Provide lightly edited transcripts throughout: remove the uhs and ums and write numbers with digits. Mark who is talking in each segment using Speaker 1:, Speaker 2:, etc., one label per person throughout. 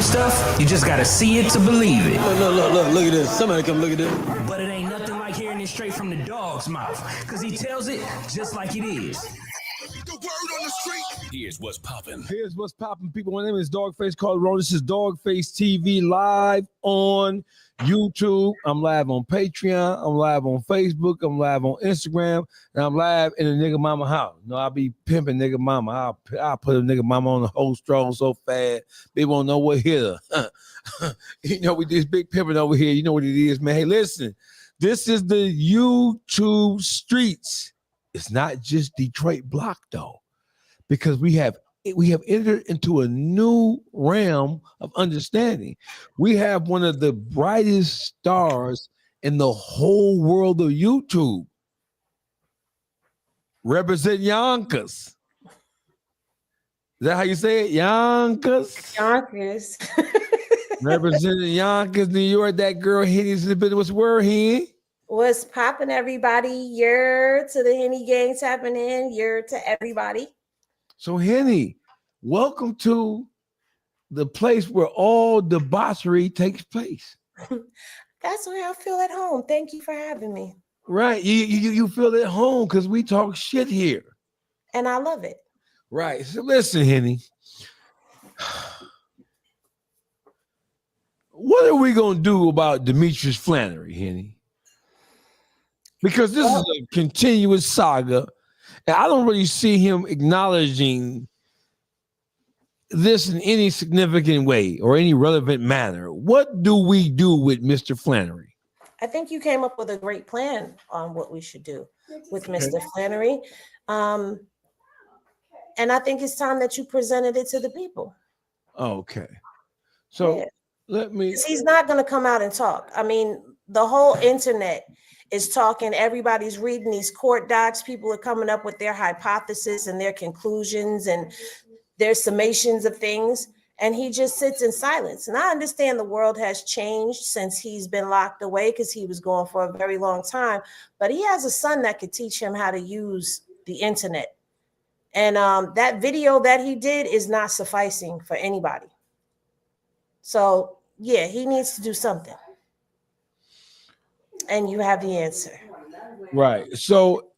Speaker 1: some stuff, you just gotta see it to believe it.
Speaker 2: Look at this. Somebody come look at this.
Speaker 1: But it ain't nothing like hearing it straight from the dog's mouth, because he tells it just like it is.
Speaker 3: The word on the street.
Speaker 4: Here's what's popping.
Speaker 2: Here's what's popping, people. My name is DAWGFACE Calderon. This is DAWGFACE TV live on YouTube. I'm live on Patreon. I'm live on Facebook. I'm live on Instagram. And I'm live in a nigga mama house. You know, I'll be pimping nigga mama. I'll put a nigga mama on the whole strong so fast they won't know what hit her. You know, we this big pimping over here. You know what it is, man. Hey, listen. This is the YouTube streets. It's not just Detroit block, though, because we have entered into a new realm of understanding. We have one of the brightest stars in the whole world of YouTube. Represent Yonkers. Is that how you say it? Yonkers?
Speaker 5: Yonkers.
Speaker 2: Representing Yonkers, New York. That girl Henny's in the business. What's the word, Henny?
Speaker 5: What's popping, everybody? Year to the Henny gang tapping in. Year to everybody.
Speaker 2: So, Henny, welcome to the place where all debauchery takes place.
Speaker 5: That's where I feel at home. Thank you for having me.
Speaker 2: Right. You feel at home because we talk shit here.
Speaker 5: And I love it.
Speaker 2: Right. So, listen, Henny. What are we going to do about Demetrius Flannery, Henny? Because this is a continuous saga, and I don't really see him acknowledging this in any significant way or any relevant manner. What do we do with Mr. Flannery?
Speaker 5: I think you came up with a great plan on what we should do with Mr. Flannery. And I think it's time that you presented it to the people.
Speaker 2: Okay. So let me...
Speaker 5: He's not going to come out and talk. I mean, the whole internet is talking. Everybody's reading these court docs. People are coming up with their hypotheses and their conclusions and their summations of things. And he just sits in silence. And I understand the world has changed since he's been locked away because he was gone for a very long time. But he has a son that could teach him how to use the internet. And that video that he did is not sufficing for anybody. So, yeah, he needs to do something. And you have the answer.
Speaker 2: Right. So,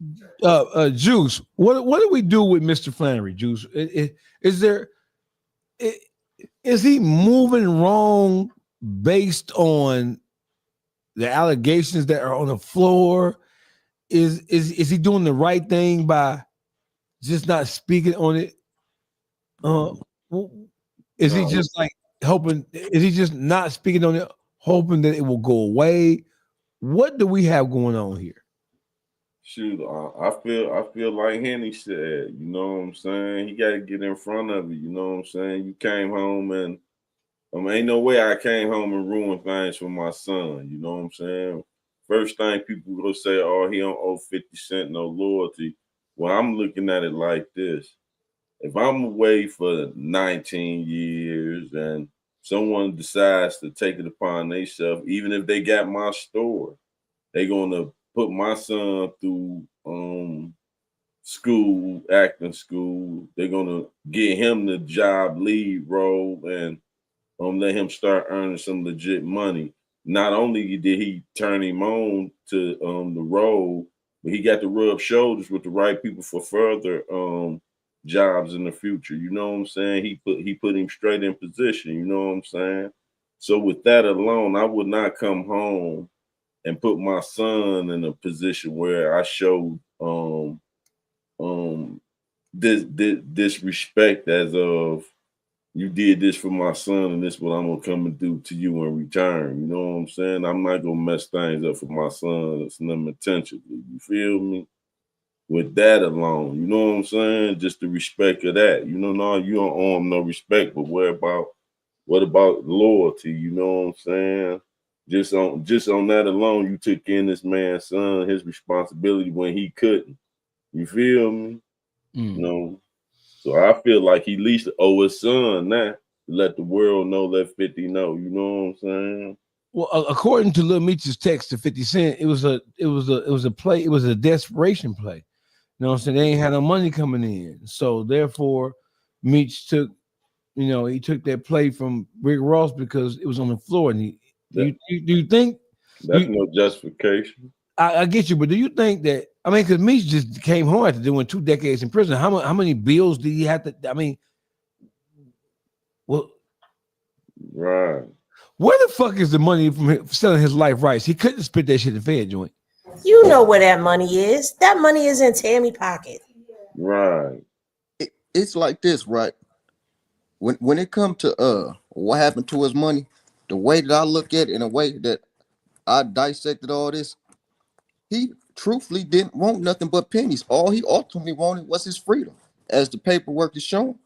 Speaker 2: Juice, what do we do with Mr. Flannery, Juice? Is he moving wrong based on the allegations that are on the floor? Is he doing the right thing by just not speaking on it? Is he just like hoping? Is he just not speaking on it, hoping that it will go away? What do we have going on here?
Speaker 6: Shoot, I feel like Henny said, you know what I'm saying? He got to get in front of it, you know what I'm saying? You came home and, ain't no way I came home and ruined things for my son, you know what I'm saying? First thing people will say, oh, he don't owe 50 Cent no loyalty. Well, I'm looking at it like this. If I'm away for 19 years and someone decides to take it upon themselves, even if they got my store, they're going to put my son through school, acting school. They're going to get him the job lead role and let him start earning some legit money. Not only did he turn him on to the role, but he got to rub shoulders with the right people for further jobs in the future. You know what I'm saying? He put him straight in position. You know what I'm saying? So with that alone, I would not come home and put my son in a position where I showed this respect as of you did this for my son and this is what I'm gonna come and do to you in return. You know what I'm saying? I'm not gonna mess things up for my son. It's them intentionally. You feel me? With that alone, you know what I'm saying? Just the respect of that. You know, no, you don't owe him no respect, but what about loyalty? You know what I'm saying? Just on that alone, you took in this man's son, his responsibility when he couldn't. You feel me? You know? So I feel like he at least owe his son now to let the world know, let 50 know. You know what I'm saying?
Speaker 2: Well, according to Lil Meech's text to 50 Cent, it was a play. It was a desperation play. You know what I'm saying? They ain't had no money coming in. So therefore, Meech took You know, he took that play from Rick Ross because it was on the floor. And do you think
Speaker 6: that's no justification?
Speaker 2: I get you, but do you think that? I mean, because Meech just came home after doing 2 decades in prison. How many bills did he have to? I mean, well,
Speaker 6: right.
Speaker 2: Where the fuck is the money from selling his life rights? He couldn't spit that shit in Fed joint.
Speaker 5: You know where that money is. That money is in Tammy pocket.
Speaker 6: Right.
Speaker 4: It's like this, right? When it comes to what happened to his money, the way that I look at it, in a way that I dissected all this, he truthfully didn't want nothing but pennies. All he ultimately wanted was his freedom. As the paperwork is showing,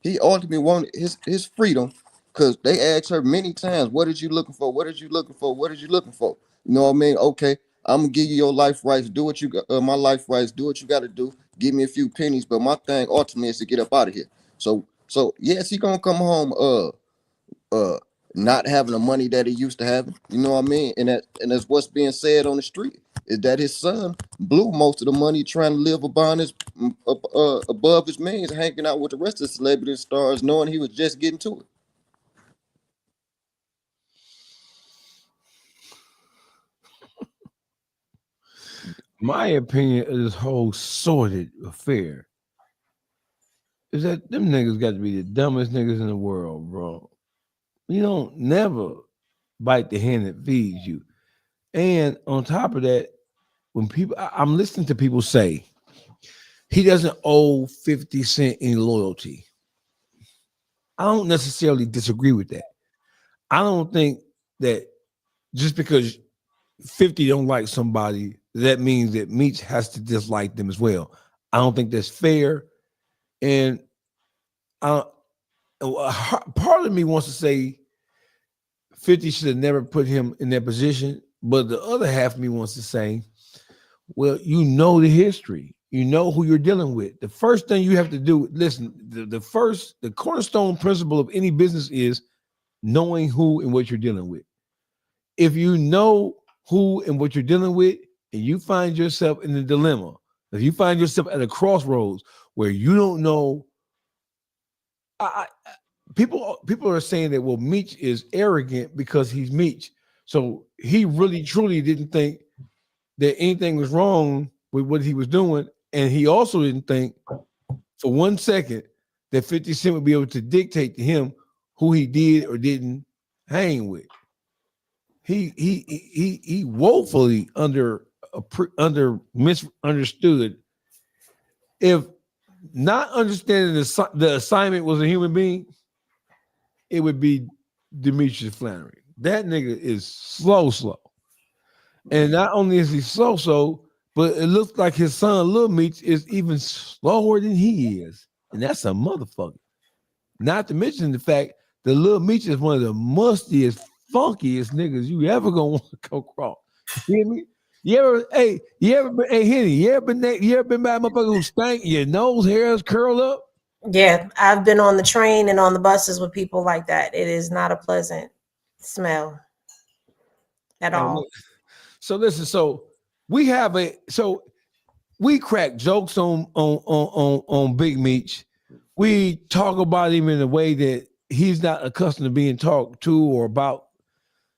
Speaker 4: he ultimately wanted his freedom, because they asked her many times, what is you looking for? What is you looking for? What is you looking for? You know what I mean? Okay, I'm gonna give you your life rights. Do what you got, my life rights. Do what you got to do. Give me a few pennies, but my thing ultimately is to get up out of here. So yes, he gonna come home not having the money that he used to have. You know what I mean? And that's what's being said on the street, is that his son blew most of the money trying to live above his means, hanging out with the rest of the celebrity stars, knowing he was just getting to it.
Speaker 2: My opinion of this whole sordid affair is that them niggas got to be the dumbest niggas in the world, bro. You don't never bite the hand that feeds you. And on top of that, when people, I'm listening to people say he doesn't owe 50 Cent any loyalty. I don't necessarily disagree with that. I don't think that just because 50 don't like somebody, that means that Meech has to dislike them as well. I don't think that's fair. And part of me wants to say 50 should have never put him in that position. But the other half of me wants to say, well, you know the history. You know who you're dealing with. The first thing you have to do, listen, the cornerstone principle of any business is knowing who and what you're dealing with. If you know who and what you're dealing with, and you find yourself in the dilemma, if you find yourself at a crossroads where you don't know, people are saying that, well, Meech is arrogant because he's Meech. So he really truly didn't think that anything was wrong with what he was doing. And he also didn't think for 1 second that 50 Cent would be able to dictate to him who he did or didn't hang with. He woefully misunderstood. If not understanding the assignment was a human being, it would be Demetrius Flannery. That nigga is slow. And not only is he slow, but it looks like his son, Lil Meech, is even slower than he is. And that's a motherfucker. Not to mention the fact that Lil Meech is one of the mustiest, funkiest niggas you ever gonna want to come across. You hear me? You ever been, hey, Henny, you ever been by a motherfucker who stank, your nose hairs curl up?
Speaker 5: Yeah, I've been on the train and on the buses with people like that. It is not a pleasant smell at all.
Speaker 2: So listen, we crack jokes on Big Meech. We talk about him in a way that he's not accustomed to being talked to or about.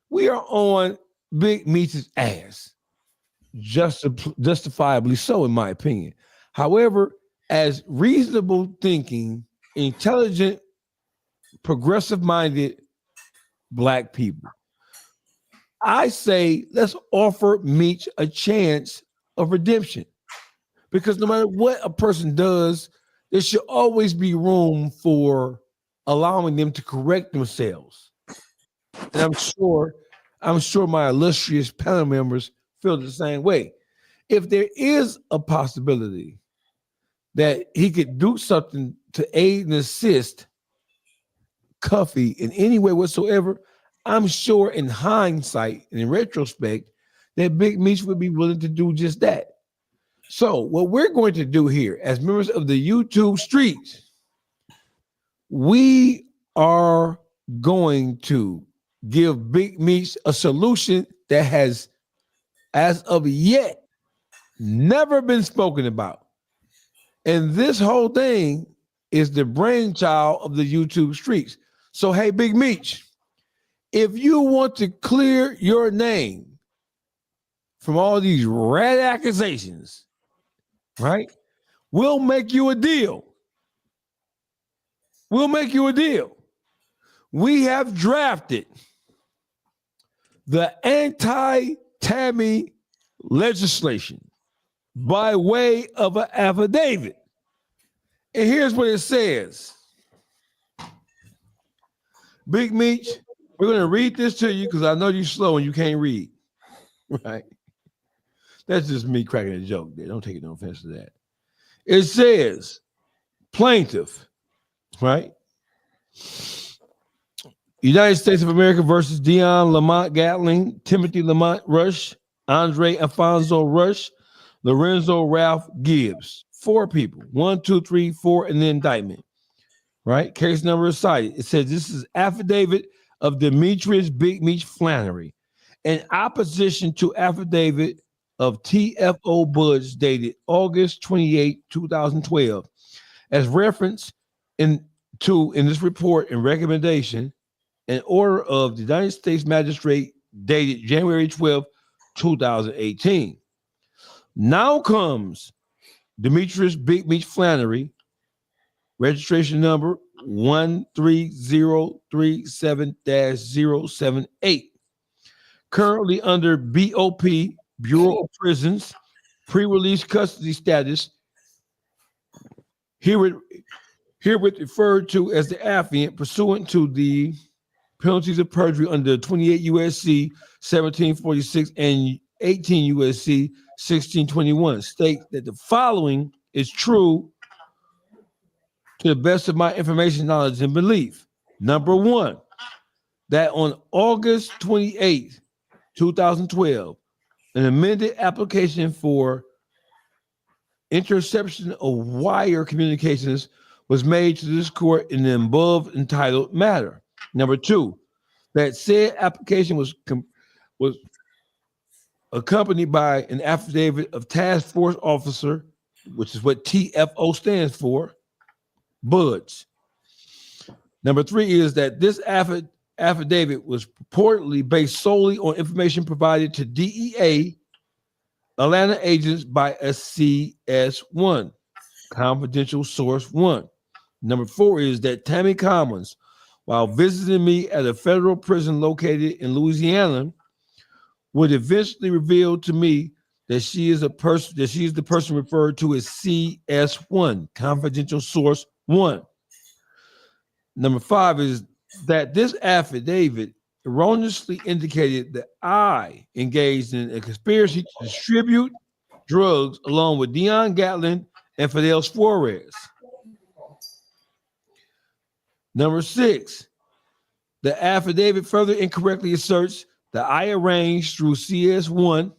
Speaker 2: We are on Big Meech's ass, justifiably so, in my opinion. However, as reasonable thinking, intelligent, progressive-minded Black people, I say let's offer Meech a chance of redemption, because no matter what a person does, there should always be room for allowing them to correct themselves. And I'm sure my illustrious panel members feel the same way. If there is a possibility that he could do something to aid and assist Cuffy in any way whatsoever, I'm sure in hindsight and in retrospect that Big Meech would be willing to do just that. So what we're going to do here as members of the YouTube streets, we are going to give Big Meech a solution that has, as of yet, never been spoken about. And this whole thing is the brainchild of the YouTube streets. So, hey, Big Meech, if you want to clear your name from all these rat accusations, right, we'll make you a deal. We'll make you a deal. We have drafted the anti-Tammy legislation by way of an affidavit. And here's what it says. Big Meech, we're going to read this to you because I know you're slow and you can't read. Right? That's just me cracking a joke there. Don't take no offense to that. It says, plaintiff, right? United States of America versus Dion Lamont Gatling, Timothy Lamont Rush, Andre Alfonso Rush, Lorenzo Ralph Gibbs. 4 people. 1, 2, 3, 4 in the indictment. Right? Case number is cited. It says this is affidavit of Demetrius Big Meech Flannery in opposition to affidavit of TFO Budge dated August 28, 2012, as referenced in this report and recommendation in order of the United States Magistrate dated January 12, 2018. Now comes Demetrius Big Meech Flannery, registration number 13037-078, currently under BOP, Bureau of Prisons, pre-release custody status, herewith referred to as the affiant pursuant to the penalties of perjury under 28 U.S.C. 1746 and 18 U.S.C. 1621, state that the following is true to the best of my information, knowledge, and belief. Number 1, that on August 28, 2012, an amended application for interception of wire communications was made to this court in the above entitled matter. Number 2, that said application was accompanied by an affidavit of task force officer, which is what TFO stands for, Budge. Number 3 is that this affidavit was purportedly based solely on information provided to DEA Atlanta agents by a CS1, confidential source 1. Number 4 is that Tammy Commons, while visiting me at a federal prison located in Louisiana, would eventually reveal to me that she is the person referred to as CS1, confidential source 1. Number 5 is that this affidavit erroneously indicated that I engaged in a conspiracy to distribute drugs along with Dion Gatlin and Fidel Flores. Number 6, the affidavit further incorrectly asserts that I arranged through CS1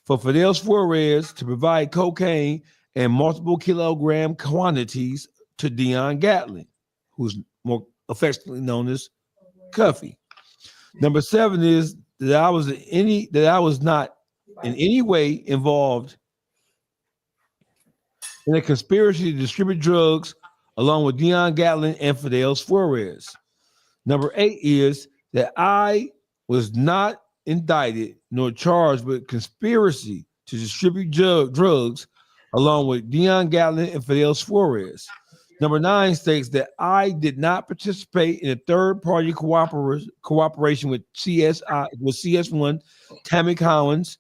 Speaker 2: for Fidel Flores to provide cocaine in multiple kilogram quantities to Dion Gatlin, who's more affectionately known as Cuffy. Number 7 is that I was not in any way involved in a conspiracy to distribute drugs along with Dion Gatlin and Fidel Flores. Number 8 is that I was not indicted nor charged with conspiracy to distribute drugs along with Dion Gatlin and Fidel Flores. Number 9 states that I did not participate in a third-party cooperation with CS1, Tammy Collins,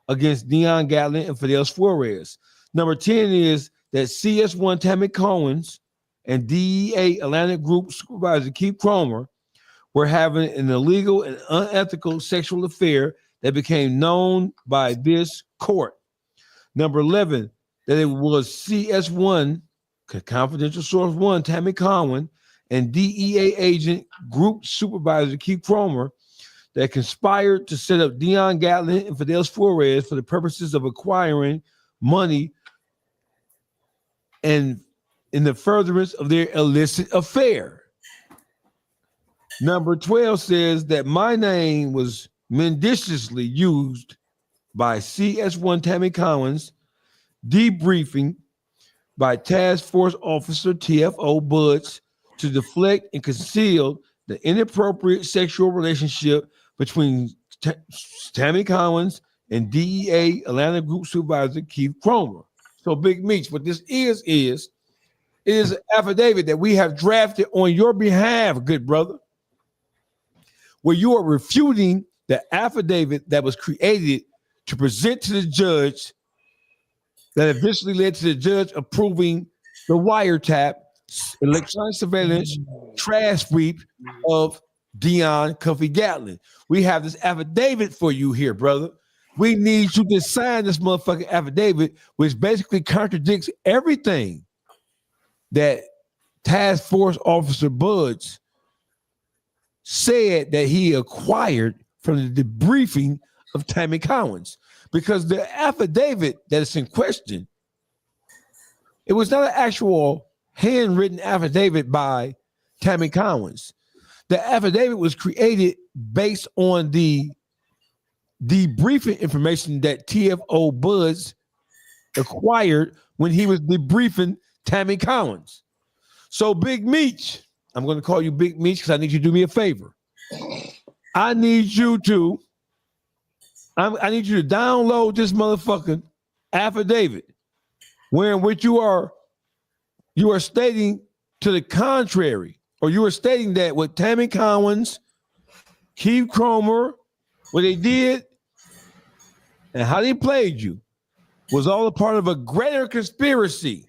Speaker 2: against Dion Gatlin and Fidel Flores. Number 10 is that CS1, Tammy Collins, and DEA Atlanta Group Supervisor Keith Cromer were having an illegal and unethical sexual affair that became known by this court. Number 11, that it was CS1, confidential source 1, Tammy Conwin, and DEA agent Group Supervisor Keith Cromer that conspired to set up Dion Gatlin and Fidel Flores for the purposes of acquiring money and in the furtherance of their illicit affair. Number 12 says that my name was mendaciously used by CS1 Tammy Collins, debriefing by Task Force Officer TFO Budden to deflect and conceal the inappropriate sexual relationship between Tammy Collins and DEA Atlanta Group Supervisor Keith Cromer. So, Big Meech, what this is an affidavit that we have drafted on your behalf, good brother, where you are refuting the affidavit that was created to present to the judge that eventually led to the judge approving the wiretap, electronic surveillance, trash sweep of Dion Cuffy Gatlin. We have this affidavit for you here, brother. We need you to sign this motherfucking affidavit, which basically contradicts everything that Task Force Officer Budden said that he acquired from the debriefing of Tammy Collins. Because the affidavit that is in question, it was not an actual handwritten affidavit by Tammy Collins. The affidavit was created based on the debriefing information that TFO Budden acquired when he was debriefing Tammy Collins. So, Big Meech, I'm going to call you Big Meech because I need you to do me a favor. I need you to download this motherfucking affidavit, where in which you are stating to the contrary, or you are stating that what Tammy Collins, Keith Cromer, what they did and how they played you was all a part of a greater conspiracy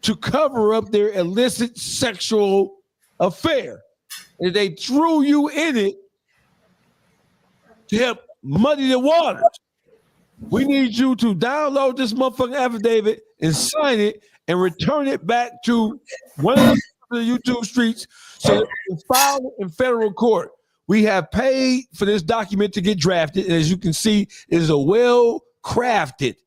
Speaker 2: to cover up their illicit sexual affair. And they threw you in it to help muddy the waters. We need you to download this motherfucking affidavit and sign it and return it back to one of the YouTube streets so that we can file it in federal court. We have paid for this document to get drafted, and as you can see, it is a well-crafted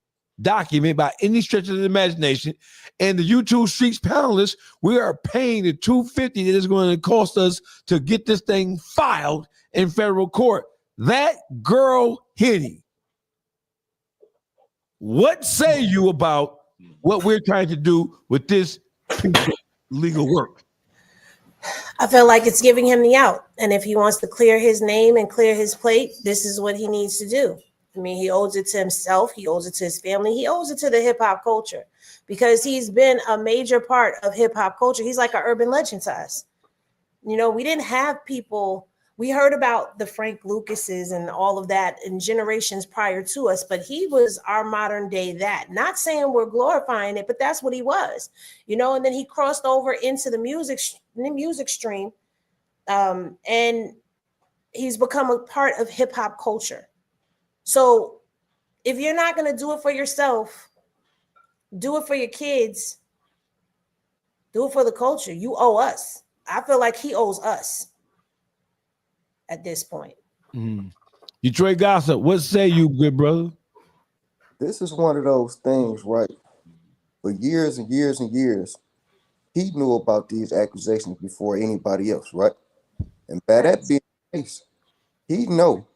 Speaker 2: document by any stretch of the imagination. And the YouTube Streets panelists, we are paying the $250 that is going to cost us to get this thing filed in federal court. That girl, HENNY, what say you about what we're trying to do with this piece of legal work?
Speaker 5: I feel like it's giving him the out. And if he wants to clear his name and clear his plate, this is what he needs to do. I mean, he owes it to himself. He owes it to his family. He owes it to the hip hop culture because he's been a major part of hip hop culture. He's like an urban legend to us. You know, we didn't have people. We heard about the Frank Lucases and all of that in generations prior to us, but he was our modern day that. Not saying we're glorifying it, but that's what he was, you know. And then he crossed over into the music stream, and he's become a part of hip hop culture. So if you're not going to do it for yourself, do it for your kids, do it for the culture. You owe us. I feel like he owes us at this point.
Speaker 2: Detroit Gossip, what say you, good brother?
Speaker 4: This is one of those things, right? For years and years and years, he knew about these accusations before anybody else, right? And by that being the case, he know,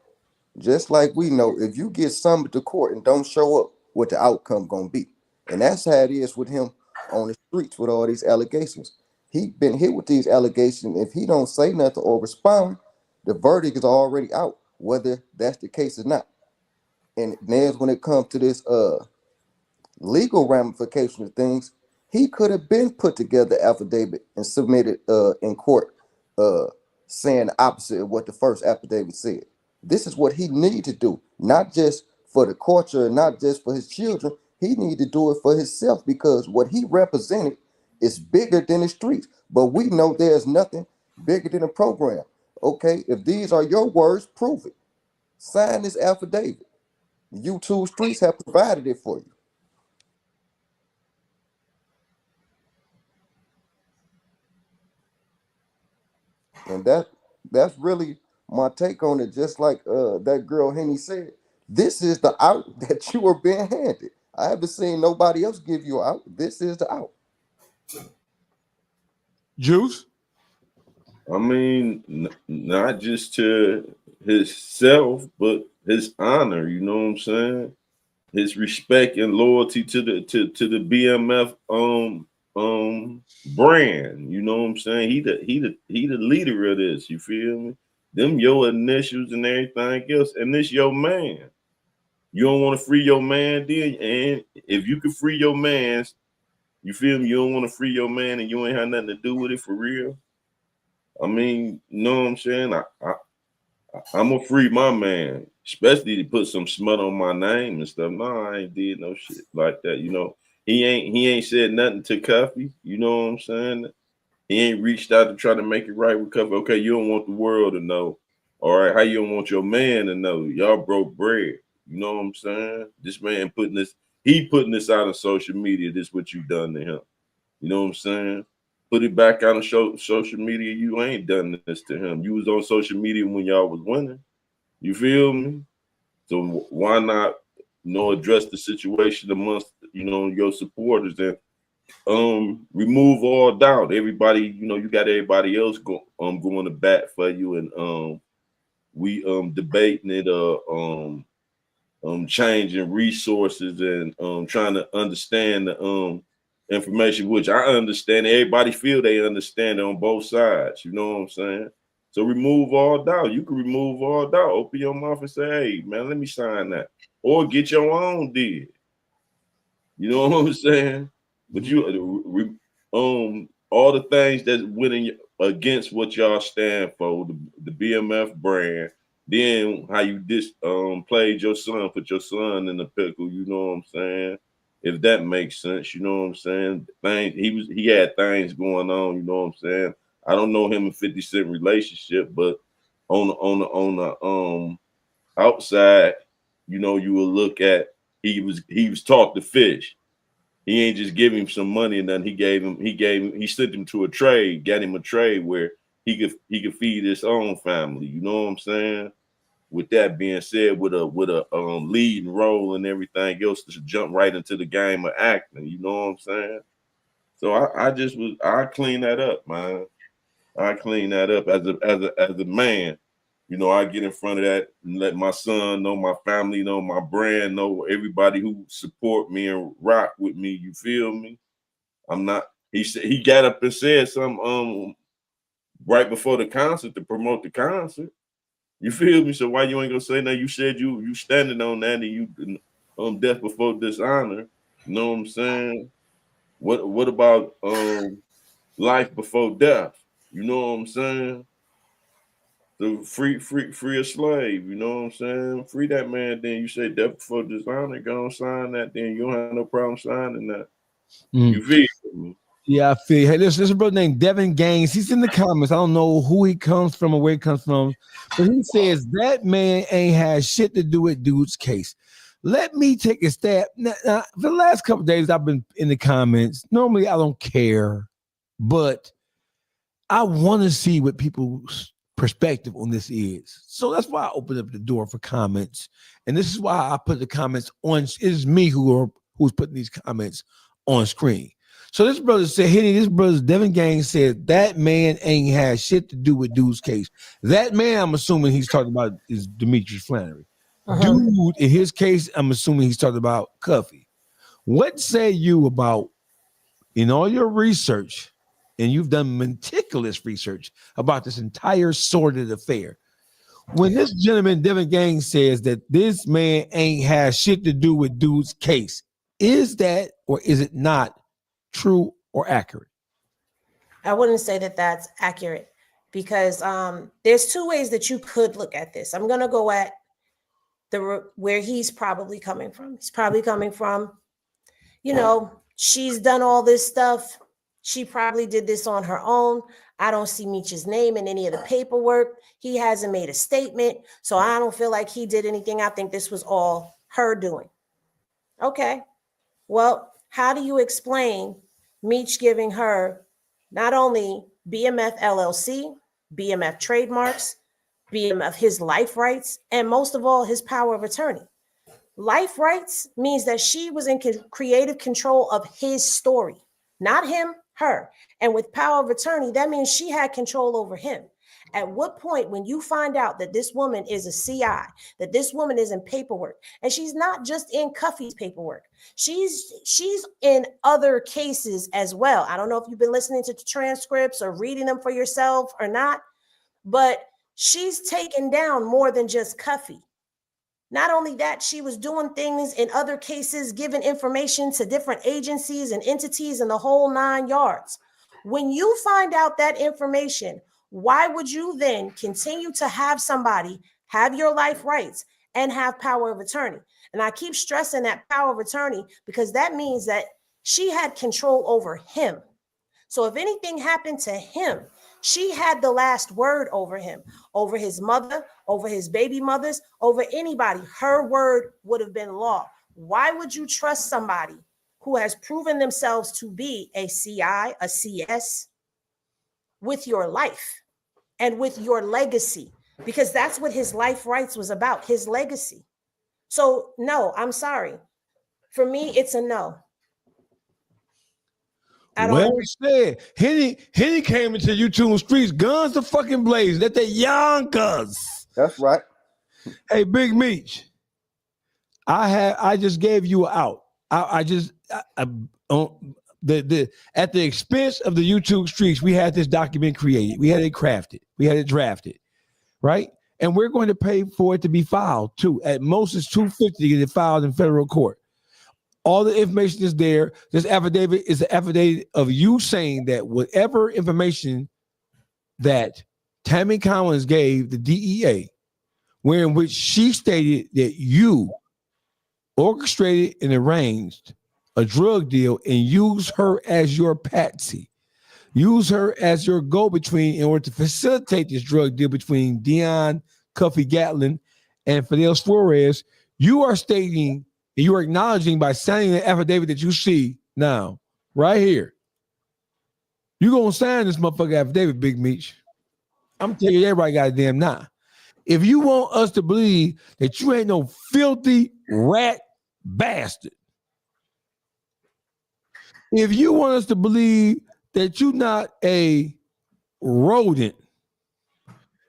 Speaker 4: just like we know, if you get summoned to court and don't show up, what the outcome gonna be. And that's how it is with him on the streets with all these allegations. He been hit with these allegations. If he don't say nothing or respond, the verdict is already out, whether that's the case or not. And there's when it comes to this legal ramification of things, he could have been put together affidavit and submitted in court saying the opposite of what the first affidavit said. This is what he need to do, not just for the culture, not just for his children. He need to do it for himself because what he represented is bigger than the streets. But we know there's nothing bigger than a program. Okay, if these are your words, prove it. Sign this affidavit. YouTube Streets have provided it for you. And that's really my take on it. Just like that girl HENNY said, this is the out that you are being handed. I haven't seen nobody else give you out. This is the out.
Speaker 2: Juice?
Speaker 6: I mean, not just to himself, but his honor, you know what I'm saying? his respect and loyalty to the BMF brand. You know what I'm saying? He the leader of this. You feel me? Them your initials and everything else, and this your man. You don't want to free your man, then, and if you can free your man's, you feel me? You don't want to free your man, and you ain't had nothing to do with it for real. I mean, you know what I'm saying? I'm gonna free my man, especially to put some smut on my name and stuff. No, I ain't did no shit like that. You know, he ain't said nothing to Cuffy. You know what I'm saying? He ain't reached out to try to make it right with Cuffy. Okay, you don't want the world to know. All right, how you don't want your man to know? Y'all broke bread. You know what I'm saying? This man putting this out on social media. This what you done to him. You know what I'm saying? Put it back out on social media. You ain't done this to him. You was on social media when y'all was winning. You feel me? So why not, address the situation amongst, your supporters and remove all doubt. Everybody, you got everybody else going to bat for you, and we debating it, changing resources and trying to understand the information, which I understand. Everybody feel they understand it on both sides. You know what I'm saying? So remove all doubt. You can remove all doubt. Open your mouth and say, "Hey, man, let me sign that," or get your own deal. You know what I'm saying? But you, all the things that's winning against what y'all stand for, the BMF brand. Then how you played your son, put your son in the pickle. You know what I'm saying? If that makes sense, you know what I'm saying? He had things going on. You know what I'm saying? I don't know him and 50 Cent relationship, but on the outside, you will look at he was taught to fish. He ain't just give him some money and then he sent him to a trade, got him a trade where he could feed his own family. You know what I'm saying? With that being said, with a leading role and everything else to jump right into the game of acting. You know what I'm saying? So I clean that up, man. I clean that up as a man. I get in front of that and let my son know, my family know, my brand know, everybody who support me and rock with me. You feel me? I'm not. He got up and said something right before the concert to promote the concert. You feel me? So why you ain't gonna say that? You said you standing on that and you death before dishonor. You know what I'm saying? What about life before death? You know what I'm saying? The free a slave, you know what I'm saying? Free that man, then you say death before dishonor, go sign that, then you don't have no problem signing that. You feel me?
Speaker 2: Yeah, I feel. Hey, there's a brother named Devin Gaines. He's in the comments. I don't know who he comes from or where he comes from, but he says that man ain't had shit to do with dude's case. Let me take a stab. Now, for the last couple of days, I've been in the comments. Normally, I don't care, but I want to see what people's perspective on this is. So that's why I opened up the door for comments, and this is why I put the comments on. It is me who's putting these comments on screen. So this brother said, "Henny, this brother Devin Gaines said that man ain't had shit to do with dude's case." That man, I'm assuming he's talking about is Demetrius Flannery. Dude, in his case, I'm assuming he's talking about Cuffy. What say you about, in all your research, and you've done meticulous research about this entire sordid affair, when this gentleman, Devin Gaines, says that this man ain't had shit to do with dude's case, is that or is it not true or accurate?
Speaker 5: I wouldn't say that that's accurate because there's two ways that you could look at this. I'm going to go at where he's probably coming from. He's probably coming from, she's done all this stuff. She probably did this on her own. I don't see Meech's name in any of the paperwork. He hasn't made a statement. So I don't feel like he did anything. I think this was all her doing. Okay. Well, how do you explain Meech giving her not only BMF LLC, BMF trademarks, BMF his life rights, and most of all, his power of attorney? Life rights means that she was in creative control of his story, not him, her. And with power of attorney, that means she had control over him. At what point, when you find out that this woman is a CI, that this woman is in paperwork, and she's not just in Cuffy's paperwork, she's in other cases as well. I don't know if you've been listening to the transcripts or reading them for yourself or not, but she's taken down more than just Cuffy. Not only that, she was doing things in other cases, giving information to different agencies and entities in the whole 9 yards. When you find out that information, why would you then continue to have somebody have your life rights and have power of attorney? And I keep stressing that power of attorney because that means that she had control over him. So if anything happened to him, she had the last word over him, over his mother, over his baby mothers, over anybody. Her word would have been law. Why would you trust somebody who has proven themselves to be a CI, a CS, with your life and with your legacy? Because that's what his life rights was about, his legacy. So no, I'm sorry. For me, it's a no.
Speaker 2: Well said. Henny came into YouTube streets, guns to fucking blaze. That they Yonkers.
Speaker 4: That's right.
Speaker 2: Hey, Big Meech, I just gave you out. At the expense of the YouTube streets, we had this document created. We had it crafted. We had it drafted, right? And we're going to pay for it to be filed too. At most, it's $250 to get it filed in federal court. All the information is there. This affidavit is the affidavit of you saying that whatever information that Tammy Collins gave the DEA, wherein which she stated that you orchestrated and arranged a drug deal and used her as your patsy, use her as your go-between in order to facilitate this drug deal between Dion Cuffy Gatlin and Fidel Suarez. You are stating, you are acknowledging by signing the affidavit that you see now, right here. You're going to sign this motherfucker affidavit, Big Meech. I'm telling you, everybody goddamn now. If you want us to believe that you ain't no filthy rat bastard, if you want us to believe that you're not a rodent,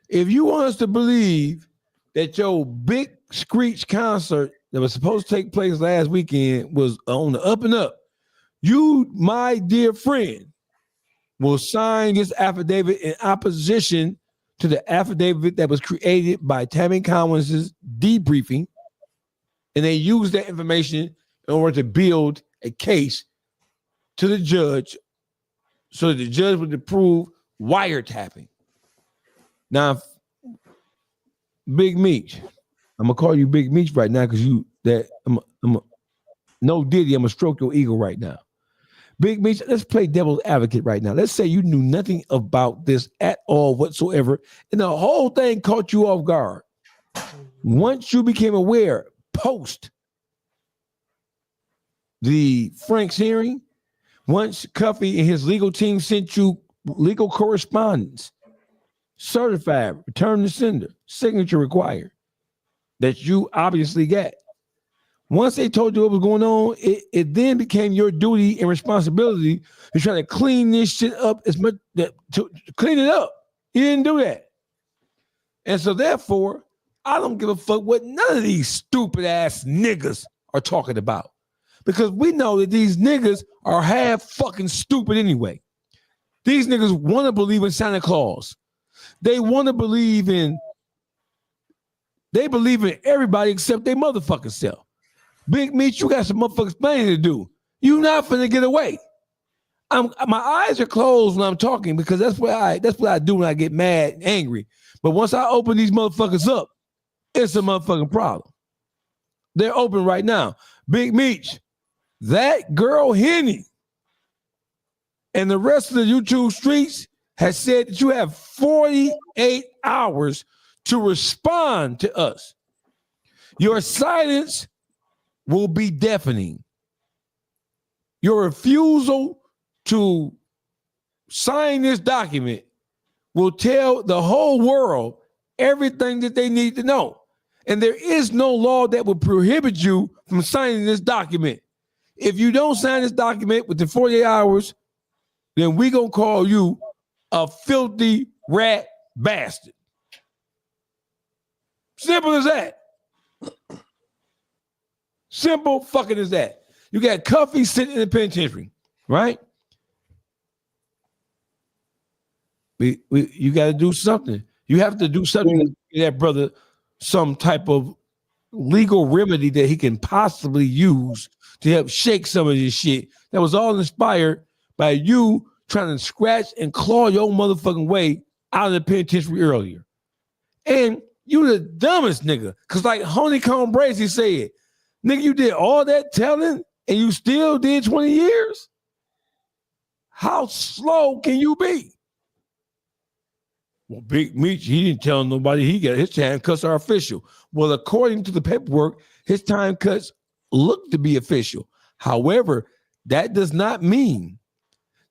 Speaker 2: if you want us to believe that your big Screech concert that was supposed to take place last weekend was on the up and up, you, my dear friend, will sign this affidavit in opposition to the affidavit that was created by Tammy Collins' debriefing, and they used that information in order to build a case to the judge so that the judge would approve wiretapping. Now, Big Meech, I'm gonna call you Big Meech right now because no Diddy, I'm gonna stroke your ego right now. Big Meech, let's play devil's advocate right now. Let's say you knew nothing about this at all whatsoever, and the whole thing caught you off guard. Once you became aware, post the Frank's hearing, once Cuffy and his legal team sent you legal correspondence, certified, return to sender, signature required, that you obviously got. Once they told you what was going on, it then became your duty and responsibility to try to clean this shit up as much to clean it up. You didn't do that. And so therefore, I don't give a fuck what none of these stupid ass niggas are talking about. Because we know that these niggas are half fucking stupid anyway. These niggas want to believe in Santa Claus. They want to believe in everybody except their motherfucking self. Big Meech, you got some motherfucking explaining to do. You not finna get away. My eyes are closed when I'm talking because that's what I do when I get mad and angry. But once I open these motherfuckers up, it's a motherfucking problem. They're open right now. Big Meech, that girl Henny and the rest of the YouTube streets has said that you have 48 hours to respond to us. Your silence will be deafening. Your refusal to sign this document will tell the whole world everything that they need to know. And there is no law that would prohibit you from signing this document. If you don't sign this document within 48 hours, then we're going to call you a filthy rat bastard. Simple as that. Simple fucking as that. You got Cuffy sitting in the penitentiary, right? You got to do something. You have to do something to give that brother some type of legal remedy that he can possibly use to help shake some of this shit. That was all inspired by you trying to scratch and claw your motherfucking way out of the penitentiary earlier. And you the dumbest nigga. Because like Honeycomb Brazy said, nigga, you did all that telling and you still did 20 years? How slow can you be? Well, Big Meech, he didn't tell nobody he got his time cuts are official. Well, according to the paperwork, his time cuts look to be official. However, that does not mean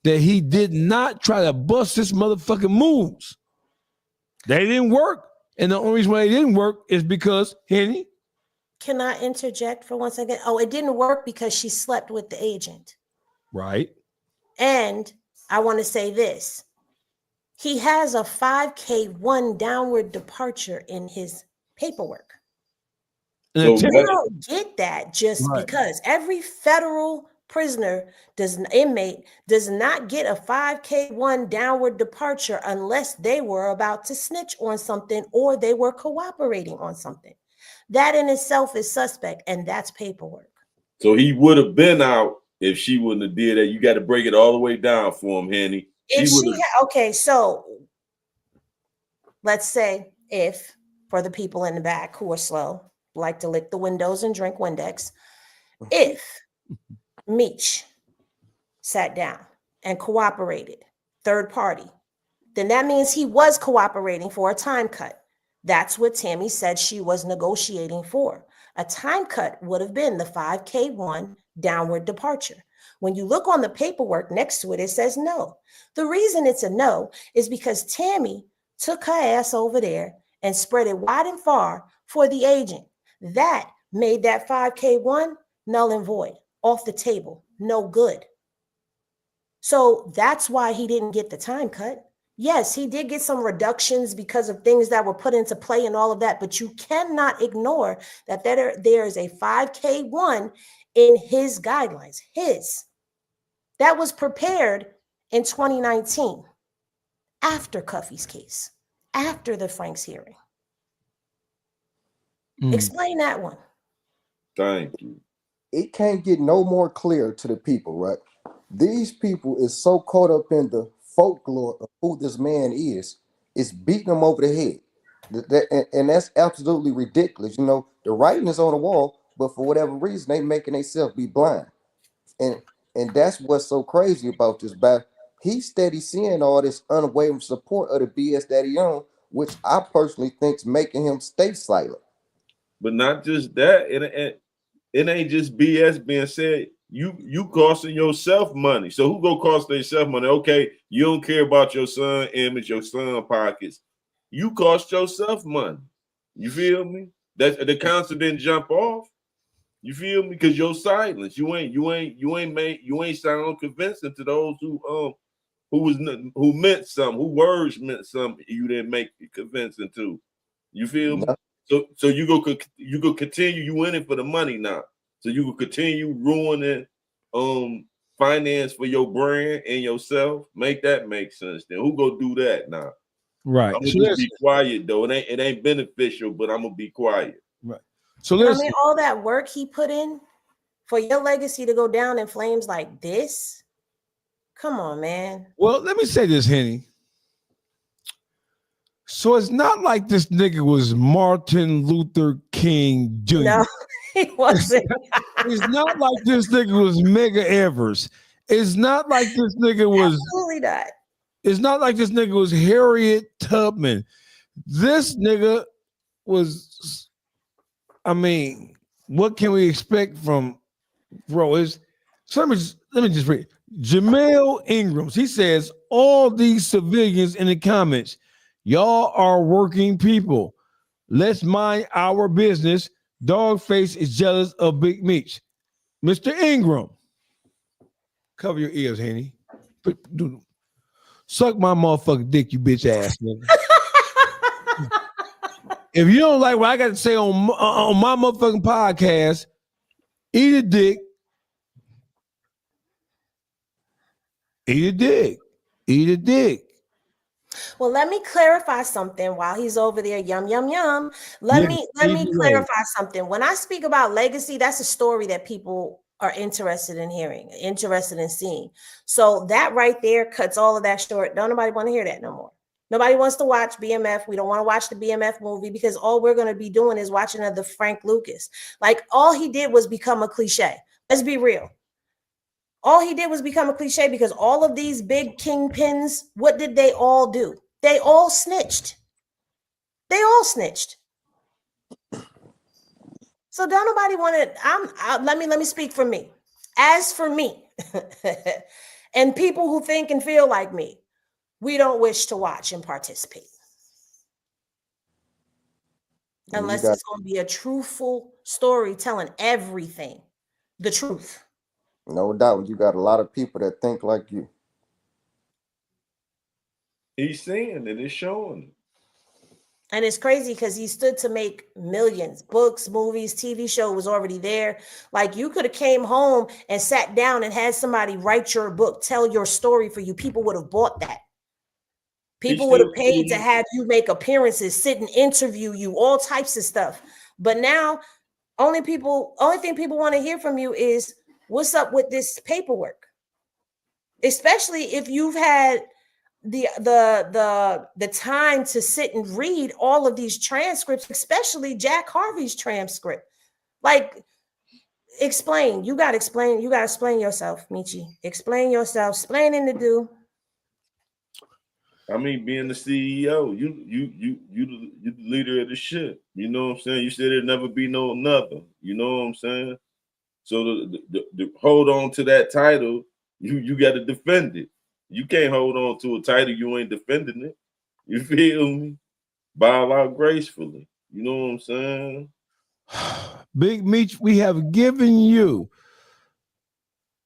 Speaker 2: that he did not try to bust his motherfucking moves. They didn't work. And the only reason why they didn't work is because, Henny.
Speaker 5: Can I interject for 1 second? Oh, it didn't work because she slept with the agent.
Speaker 2: Right.
Speaker 5: And I want to say this. He has a 5K1 downward departure in his paperwork.
Speaker 6: So
Speaker 5: You don't get that just because every federal inmate does not get a 5K1 downward departure unless they were about to snitch on something or they were cooperating on something. That in itself is suspect, and that's paperwork.
Speaker 6: So he would have been out if she wouldn't have did that. You got to break it all the way down for him, Henny.
Speaker 5: Okay, so let's say if, for the people in the back who are slow, like to lick the windows and drink Windex, if Meech sat down and cooperated, third party, then that means he was cooperating for a time cut. That's what Tammy said she was negotiating for. A time cut would have been the 5K1 downward departure. When you look on the paperwork next to it, it says no. The reason it's a no is because Tammy took her ass over there and spread it wide and far for the agent. That made that 5K1 null and void, off the table, no good. So that's why he didn't get the time cut. Yes, he did get some reductions because of things that were put into play and all of that, but you cannot ignore that there is a 5K1 in his guidelines. That was prepared in 2019 after Cuffy's case, after the Franks hearing. Explain that one.
Speaker 6: Thank you.
Speaker 4: It can't get no more clear to the people, right? These people is so caught up in the folklore of who this man is, it's beating them over the head. And that's absolutely ridiculous. You know, the writing is on the wall, but for whatever reason, they making themselves be blind. And that's what's so crazy about this battle. He's steady seeing all this unwavering support of the BS that he on, which I personally think's making him stay silent.
Speaker 6: But not just that, it ain't just BS being said. You costing yourself money. So who go cost themselves money? Okay, you don't care about your son image, your son pockets. You cost yourself money. You feel me? That the council didn't jump off. You feel me? Because your silence, you ain't sound convincing to those who meant something, who words meant something. You didn't make it convincing to. You feel me? So you go continue. You in it for the money now. So you will continue ruining finance for your brand and yourself. Make that make sense. Then who go do that now?
Speaker 2: Right.
Speaker 6: I'm gonna just be quiet though. It ain't beneficial, but I'm gonna be quiet.
Speaker 2: Right. So listen.
Speaker 5: I mean, all that work he put in for your legacy to go down in flames like this. Come on, man.
Speaker 2: Well, let me say this, Henny. So it's not like this nigga was Martin Luther King Jr.
Speaker 5: No, he wasn't.
Speaker 2: It's not like this nigga was Medgar Evers. It's not like this nigga was
Speaker 5: absolutely not.
Speaker 2: It's not like this nigga was Harriet Tubman. This nigga was, I mean, what can we expect from bro? So let me just read. Jamel Ingrams, he says, all these civilians in the comments, y'all are working people. Let's mind our business. DAWGFACE is jealous of Big Meech. Mr. Ingram, cover your ears, Henny. Suck my motherfucking dick, you bitch ass nigga. If you don't like what I got to say on my motherfucking podcast, eat a dick. Eat a dick. Eat a dick.
Speaker 5: Well, let me clarify something while he's over there. Yum, yum, yum. Let me clarify something. When I speak about legacy, that's a story that people are interested in hearing, interested in seeing. So that right there cuts all of that short. Don't nobody want to hear that no more. Nobody wants to watch BMF. We don't want to watch the BMF movie because all we're going to be doing is watching the Frank Lucas. Like all he did was become a cliche. Let's be real. All he did was become a cliche because all of these big kingpins, what did they all do? They all snitched. They all snitched. So don't nobody want to. Let me speak for me. As for me, and people who think and feel like me, we don't wish to watch and participate unless it's going to be a truthful story telling everything, the truth.
Speaker 4: No doubt, you got a lot of people that think like you.
Speaker 6: He's saying it, it's showing.
Speaker 5: And it's crazy because he stood to make millions. Books, movies, TV show was already there. Like you could have came home and sat down and had somebody write your book, tell your story for you. People would have bought that. People would have paid to have you make appearances, sit and interview you, all types of stuff. But now, only thing people want to hear from you is what's up with this paperwork, especially if you've had the time to sit and read all of these transcripts, especially Jack Harvey's transcript. Like, explain. You got to explain. You got to explain yourself, Meechy. Explain yourself. Explaining to do.
Speaker 6: I mean, being the CEO, you the leader of the ship. You know what I'm saying? You said there'd never be no another. You know what I'm saying? So the hold on to that title, you got to defend it. You can't hold on to a title you ain't defending it. You feel me? Bow out gracefully. You know what I'm saying?
Speaker 2: Big Meech, we have given you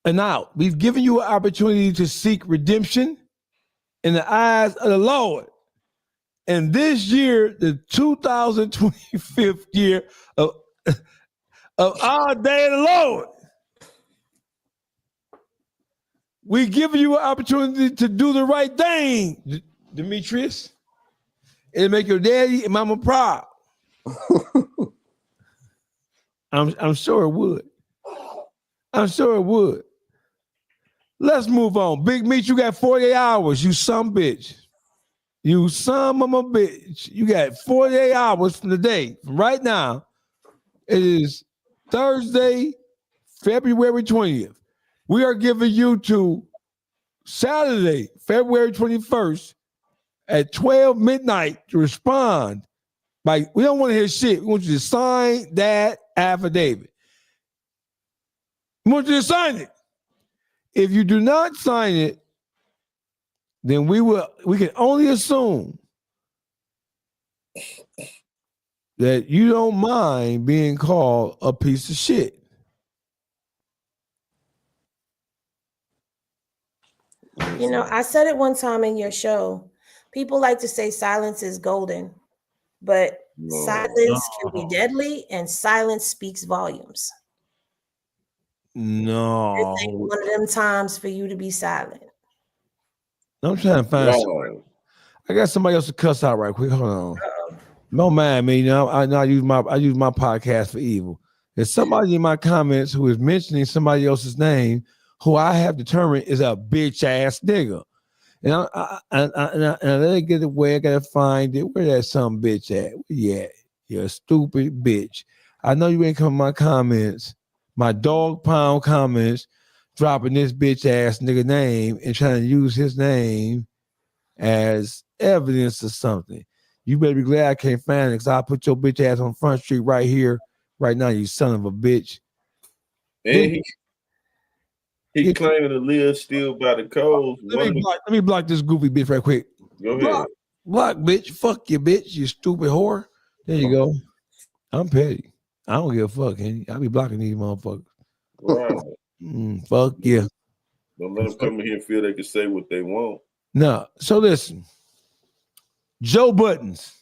Speaker 2: an out. We've given you an opportunity to seek redemption in the eyes of the Lord. And this year, the 2025th year of our day of the Lord, we give you an opportunity to do the right thing, Demetrius. It'll make your daddy and mama proud. I'm sure it would. I'm sure it would. Let's move on. Big Meech, you got 48 hours, you some bitch. You son of a bitch. You got 48 hours from the day. From right now, it is Thursday, February 20th. We are giving you to Saturday, February 21st at 12 midnight to respond. Like, we don't want to hear shit. We want you to sign that affidavit. We want you to sign it. If you do not sign it, then we can only assume that you don't mind being called a piece of shit.
Speaker 5: You know, I said it one time in your show. People like to say silence is golden, but silence can be deadly, and silence speaks volumes.
Speaker 2: No.
Speaker 5: This ain't one of them times for you to be silent.
Speaker 2: I'm trying to find somebody. I got somebody else to cuss out right quick. Hold on. Don't mind me. You know, I use my podcast for evil. There's somebody in my comments who is mentioning somebody else's name who I have determined is a bitch ass nigga. And I let it get away. I gotta find it. Where that some bitch at? Yeah, you're a stupid bitch. I know you ain't come in my comments, my dog pound comments, dropping this bitch ass nigga name and trying to use his name as evidence of something. You better be glad I can't find it because I'll put your bitch ass on Front Street right here, right now, you son of a bitch.
Speaker 6: And he claiming to live still by the codes.
Speaker 2: Let me block this goofy bitch right quick.
Speaker 6: Go ahead.
Speaker 2: Block, bitch. Fuck you, bitch. You stupid whore. There you go. I'm petty. I don't give a fuck, Henny. I be blocking these motherfuckers.
Speaker 6: Right.
Speaker 2: Fuck yeah.
Speaker 6: Don't let them come in here and feel they can say what they want.
Speaker 2: No. So listen. Joe Buttons.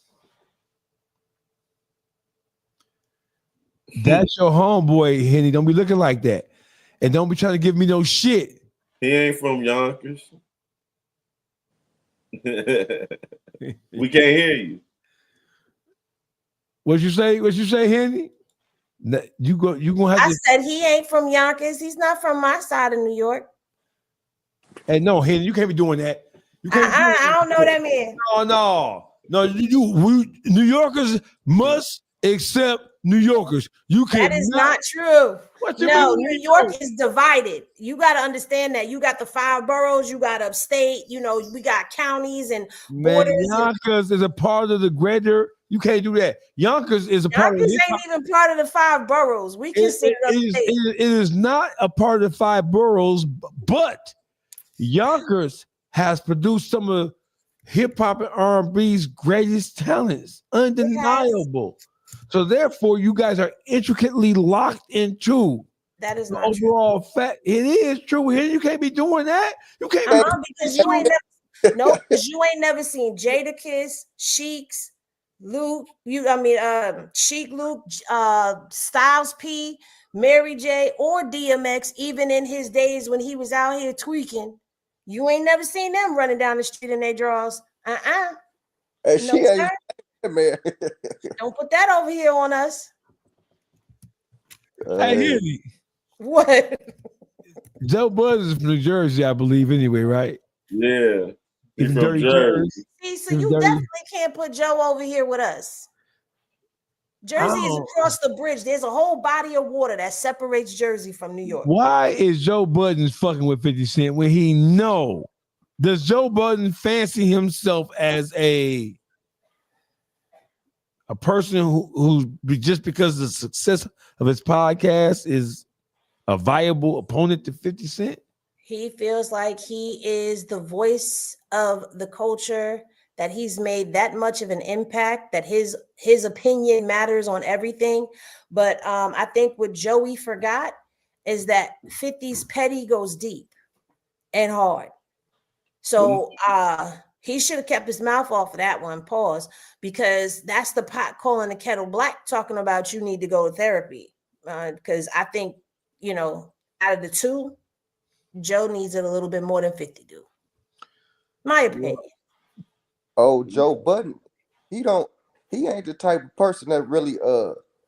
Speaker 2: That's your homeboy, Henny. Don't be looking like that. And don't be trying to give me no shit.
Speaker 6: He ain't from Yonkers. We can't hear you.
Speaker 2: What you say? What you say, Henny? You gonna have
Speaker 5: I
Speaker 2: to.
Speaker 5: said he ain't from Yonkers. He's not from my side of New York.
Speaker 2: Hey, no, Henny, you can't be doing that. You can't.
Speaker 5: I don't know that man.
Speaker 2: No. New Yorkers must accept New Yorkers. You can't.
Speaker 5: That is not true.
Speaker 2: What you
Speaker 5: No,
Speaker 2: mean?
Speaker 5: New York is divided. You got to understand that. You got the 5 boroughs, you got upstate, you know, we got counties and borders.
Speaker 2: Yonkers is a part of the greater. You can't do that. Yonkers is a part of.
Speaker 5: Yonkers ain't even part of the 5 boroughs. We consider
Speaker 2: it is not a part of the 5 boroughs, but Yonkers has produced some of hip hop and R&B's greatest talents, undeniable. So therefore, you guys are intricately locked into
Speaker 5: that is
Speaker 2: the
Speaker 5: not
Speaker 2: overall fact. It is true. You can't be doing that. You can't
Speaker 5: because you ain't because you ain't never seen Jadakiss, Sheik's, Luke. Sheik Luke, Styles P, Mary J, or DMX. Even in his days when he was out here tweaking, you ain't never seen them running down the street in their drawers.
Speaker 4: Hey, she ain't. Man.
Speaker 5: Don't put that over here on us.
Speaker 2: Hey, Henny.
Speaker 5: What?
Speaker 2: Joe Budden is from New Jersey, I believe, anyway, right?
Speaker 6: Yeah.
Speaker 2: He's from Dirty Jersey.
Speaker 5: See, so you definitely can't put Joe over here with us. Jersey is across the bridge. There's a whole body of water that separates Jersey from New York.
Speaker 2: Why is Joe Budden fucking with 50 Cent when he know? Does Joe Budden fancy himself as a person who just because of the success of his podcast is a viable opponent to 50 Cent?
Speaker 5: He feels like he is the voice of the culture, that he's made that much of an impact, that his opinion matters on everything. But I think what Joey forgot is that 50's petty goes deep and hard. So he should have kept his mouth off of that one, pause, because that's the pot calling the kettle black, talking about you need to go to therapy. Because I think, out of the two, Joe needs it a little bit more than 50 do. My opinion.
Speaker 4: Oh, Joe Budden, he ain't the type of person that really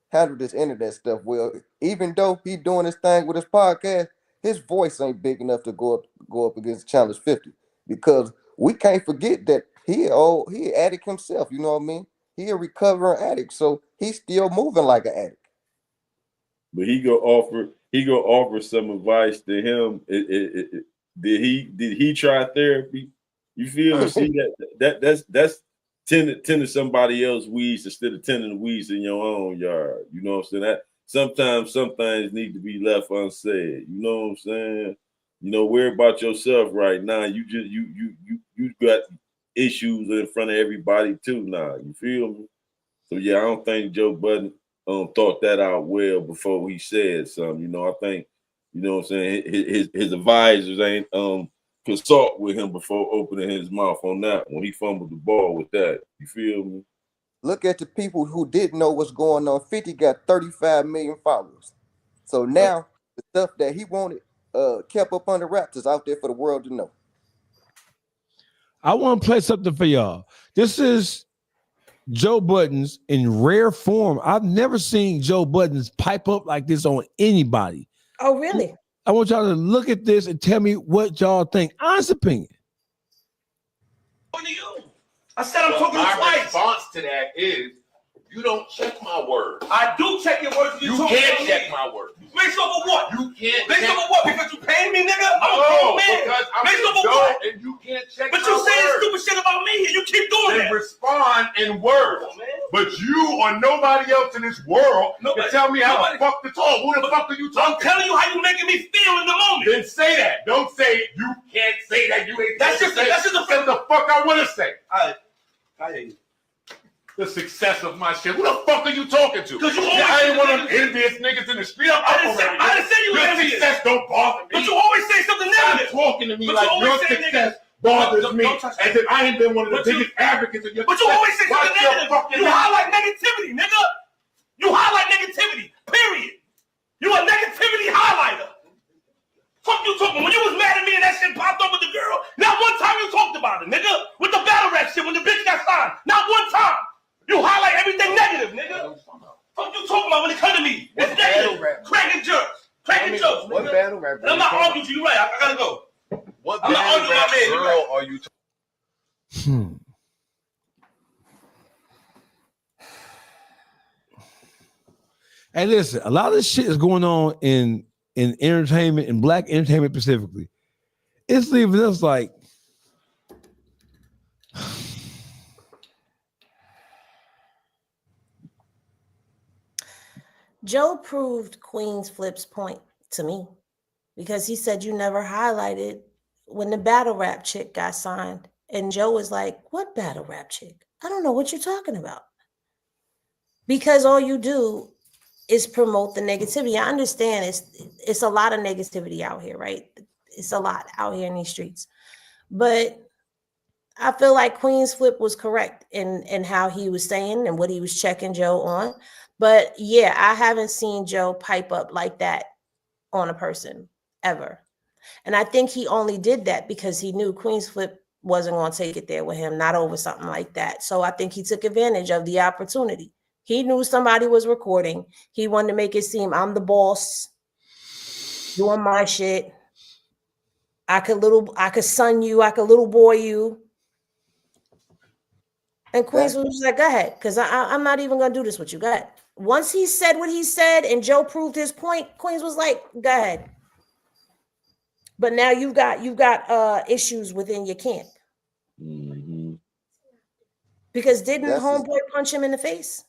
Speaker 4: handle this internet stuff well. Even though he doing his thing with his podcast, his voice ain't big enough to go up against Challenge 50, because we can't forget that he an addict himself, you know what I mean? He a recovering addict, so he's still moving like an addict.
Speaker 6: But he go offer some advice to him. Did he try therapy? You feel me? See that's tending somebody else's weeds instead of tending the weeds in your own yard. You know what I'm saying? That sometimes some things need to be left unsaid. You know what I'm saying? Worry about yourself right now. You got issues in front of everybody too now. You feel me? So yeah, I don't think Joe Budden thought that out well before he said something. I think, what I'm saying, his advisors ain't consult with him before opening his mouth on that when he fumbled the ball with that. You feel me?
Speaker 4: Look at the people who didn't know what's going on. 50 got 35 million followers. So now the stuff that he wanted kept up under wraps is out there for the world to know.
Speaker 2: I want to play something for y'all. This is Joe Budden's in rare form. I've never seen Joe Budden's pipe up like this on anybody.
Speaker 5: Oh, really?
Speaker 2: I want y'all to look at this and tell me what y'all think. Honest opinion.
Speaker 7: I said I'm talking twice.
Speaker 8: My response to that is, you don't check my word.
Speaker 7: I do check your words.
Speaker 8: You can't check my word.
Speaker 7: Based over what?
Speaker 8: You can't.
Speaker 7: Based over what? Because you paying me, nigga? I'm a grown man.
Speaker 8: Because I'm
Speaker 7: based over
Speaker 8: Joe
Speaker 7: what?
Speaker 8: and you can't check
Speaker 7: but
Speaker 8: my
Speaker 7: you saying
Speaker 8: word.
Speaker 7: stupid shit about me and you keep doing
Speaker 8: Then
Speaker 7: that.
Speaker 8: respond in words. But you or nobody else in this world can tell me how the fuck to talk. Who the fuck are you talking?
Speaker 7: I'm telling you how you making me feel in the moment.
Speaker 8: Then say that. Don't say you can't say that. You ain't.
Speaker 7: That's just the
Speaker 8: fuck I want to say.
Speaker 7: I hear you.
Speaker 8: The success of my shit. Who the fuck are you talking to?
Speaker 7: Because you always
Speaker 8: I ain't one of them envious niggas in the street.
Speaker 7: I didn't say you were
Speaker 8: Your
Speaker 7: envious.
Speaker 8: success don't bother me.
Speaker 7: But you always say something negative.
Speaker 8: Stop talking to me
Speaker 7: But
Speaker 8: like
Speaker 7: you
Speaker 8: your
Speaker 7: always say
Speaker 8: success
Speaker 7: negative.
Speaker 8: bothers me.
Speaker 7: Don't touch
Speaker 8: As if I ain't been one of the biggest advocates of your
Speaker 7: But you
Speaker 8: success.
Speaker 7: always say something
Speaker 8: Watch your
Speaker 7: negative.
Speaker 8: fucking
Speaker 7: You
Speaker 8: mouth.
Speaker 7: highlight negativity, nigga. You highlight negativity. Period. You a negativity highlighter. Fuck you talking. When you was mad at me and that shit popped up with the girl, not one time you talked about it, nigga. With the battle rap shit when the bitch got signed, not one time. You highlight everything negative, nigga. Fuck you talking about when it come to me? It's negative. Cracking jokes. Cracking jokes, nigga.
Speaker 9: What battle rap?
Speaker 7: And I'm not arguing to you, right? I gotta go.
Speaker 9: What
Speaker 7: I'm not
Speaker 9: battle
Speaker 7: arguing
Speaker 9: rap
Speaker 7: my man. You
Speaker 9: girl
Speaker 7: right.
Speaker 9: are you talking?
Speaker 2: Hey, listen, a lot of this shit is going on in entertainment, in black entertainment specifically. It's leaving us like,
Speaker 5: Joe proved Queenzflip's point to me because he said you never highlighted when the battle rap chick got signed. And Joe was like, what battle rap chick? I don't know what you're talking about. Because all you do is promote the negativity. I understand it's a lot of negativity out here, right? It's a lot out here in these streets. But I feel like Queenzflip was correct in how he was saying and what he was checking Joe on. But yeah, I haven't seen Joe pipe up like that on a person ever. And I think he only did that because he knew Queenzflip wasn't going to take it there with him, not over something like that. So I think he took advantage of the opportunity. He knew somebody was recording. He wanted to make it seem I'm the boss, doing my shit. I could son you, I could little boy you. And Queens was like, go ahead, because I'm not even gonna do this with you. Go ahead. Once he said what he said and Joe proved his point, Queens was like, go ahead. But now you've got issues within your camp.
Speaker 6: Mm-hmm.
Speaker 5: Because didn't homeboy punch him in the face?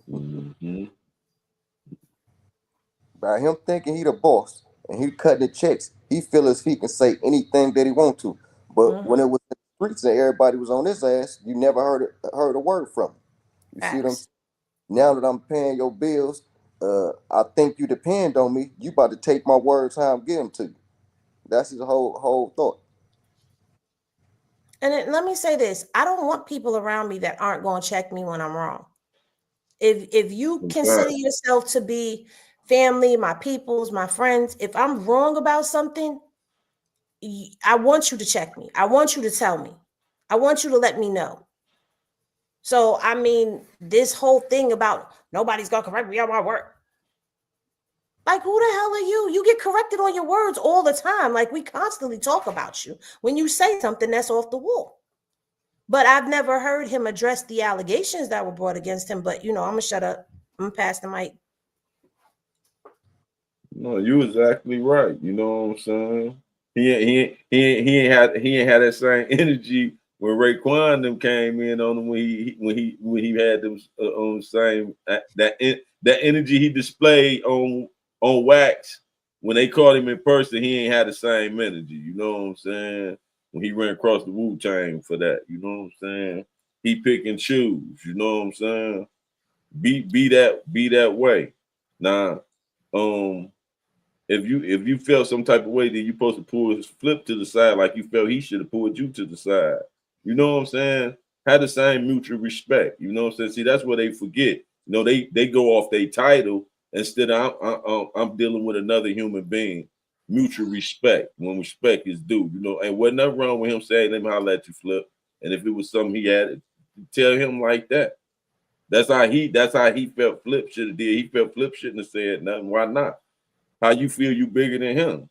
Speaker 6: Mm-hmm.
Speaker 4: By him thinking he the boss and he cutting the checks, he feel as he can say anything that he want to. But when it was in the streets and everybody was on his ass, you never heard a word from him. You see what I'm saying? Now that I'm paying your bills, I think you depend on me. You about to take my words how I'm giving them to you. That's his whole thought.
Speaker 5: And let me say this: I don't want people around me that aren't going to check me when I'm wrong. If you consider yourself to be family, my peoples, my friends, if I'm wrong about something, I want you to check me. I want you to tell me. I want you to let me know. So, I mean, this whole thing about nobody's going to correct me on my work. Like, who the hell are you? You get corrected on your words all the time. Like, we constantly talk about you when you say something that's off the wall. But I've never heard him address the allegations that were brought against him. But, I'm going to shut up. I'm going to pass the mic.
Speaker 6: No, you exactly right. You know what I'm saying? He ain't had that same energy when Raekwon them came in on him when he had them on the same that energy he displayed on wax when they caught him in person. He ain't had the same energy. You know what I'm saying? When he ran across the Wu-Tang for that, you know what I'm saying? He pick and choose. You know what I'm saying? Be that way. Now, if you felt some type of way, then you're supposed to pull his Flip to the side like you felt he should have pulled you to the side. You know what I'm saying? Have the same mutual respect. You know what I'm saying? See, that's what they forget. You know, they go off their title instead of I'm dealing with another human being. Mutual respect when respect is due. You know, and wasn't nothing wrong with him saying, "Let me holler at you, Flip." And if it was something he had, tell him like that. That's how he felt Flip should have did. He felt Flip shouldn't have said nothing. Why not? How you feel you bigger than him?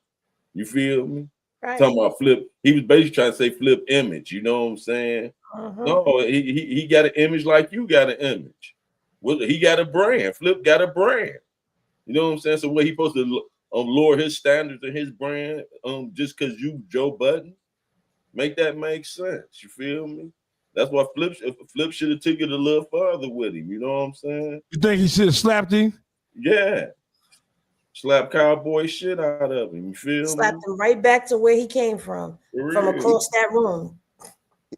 Speaker 6: You feel me? Right. Talking about Flip, he was basically trying to say Flip image. You know what I'm saying? No, he got an image like you got an image. Well, he got a brand. Flip got a brand. You know what I'm saying? So what he supposed to lower his standards and his brand just because you Joe Budden? Make that make sense. You feel me? That's why Flip should have took it a little further with him. You know what I'm saying?
Speaker 2: You think he should have slapped him?
Speaker 6: Yeah. Slap cowboy shit out of him. You feel
Speaker 5: Slapped him right back to where he came from across that room.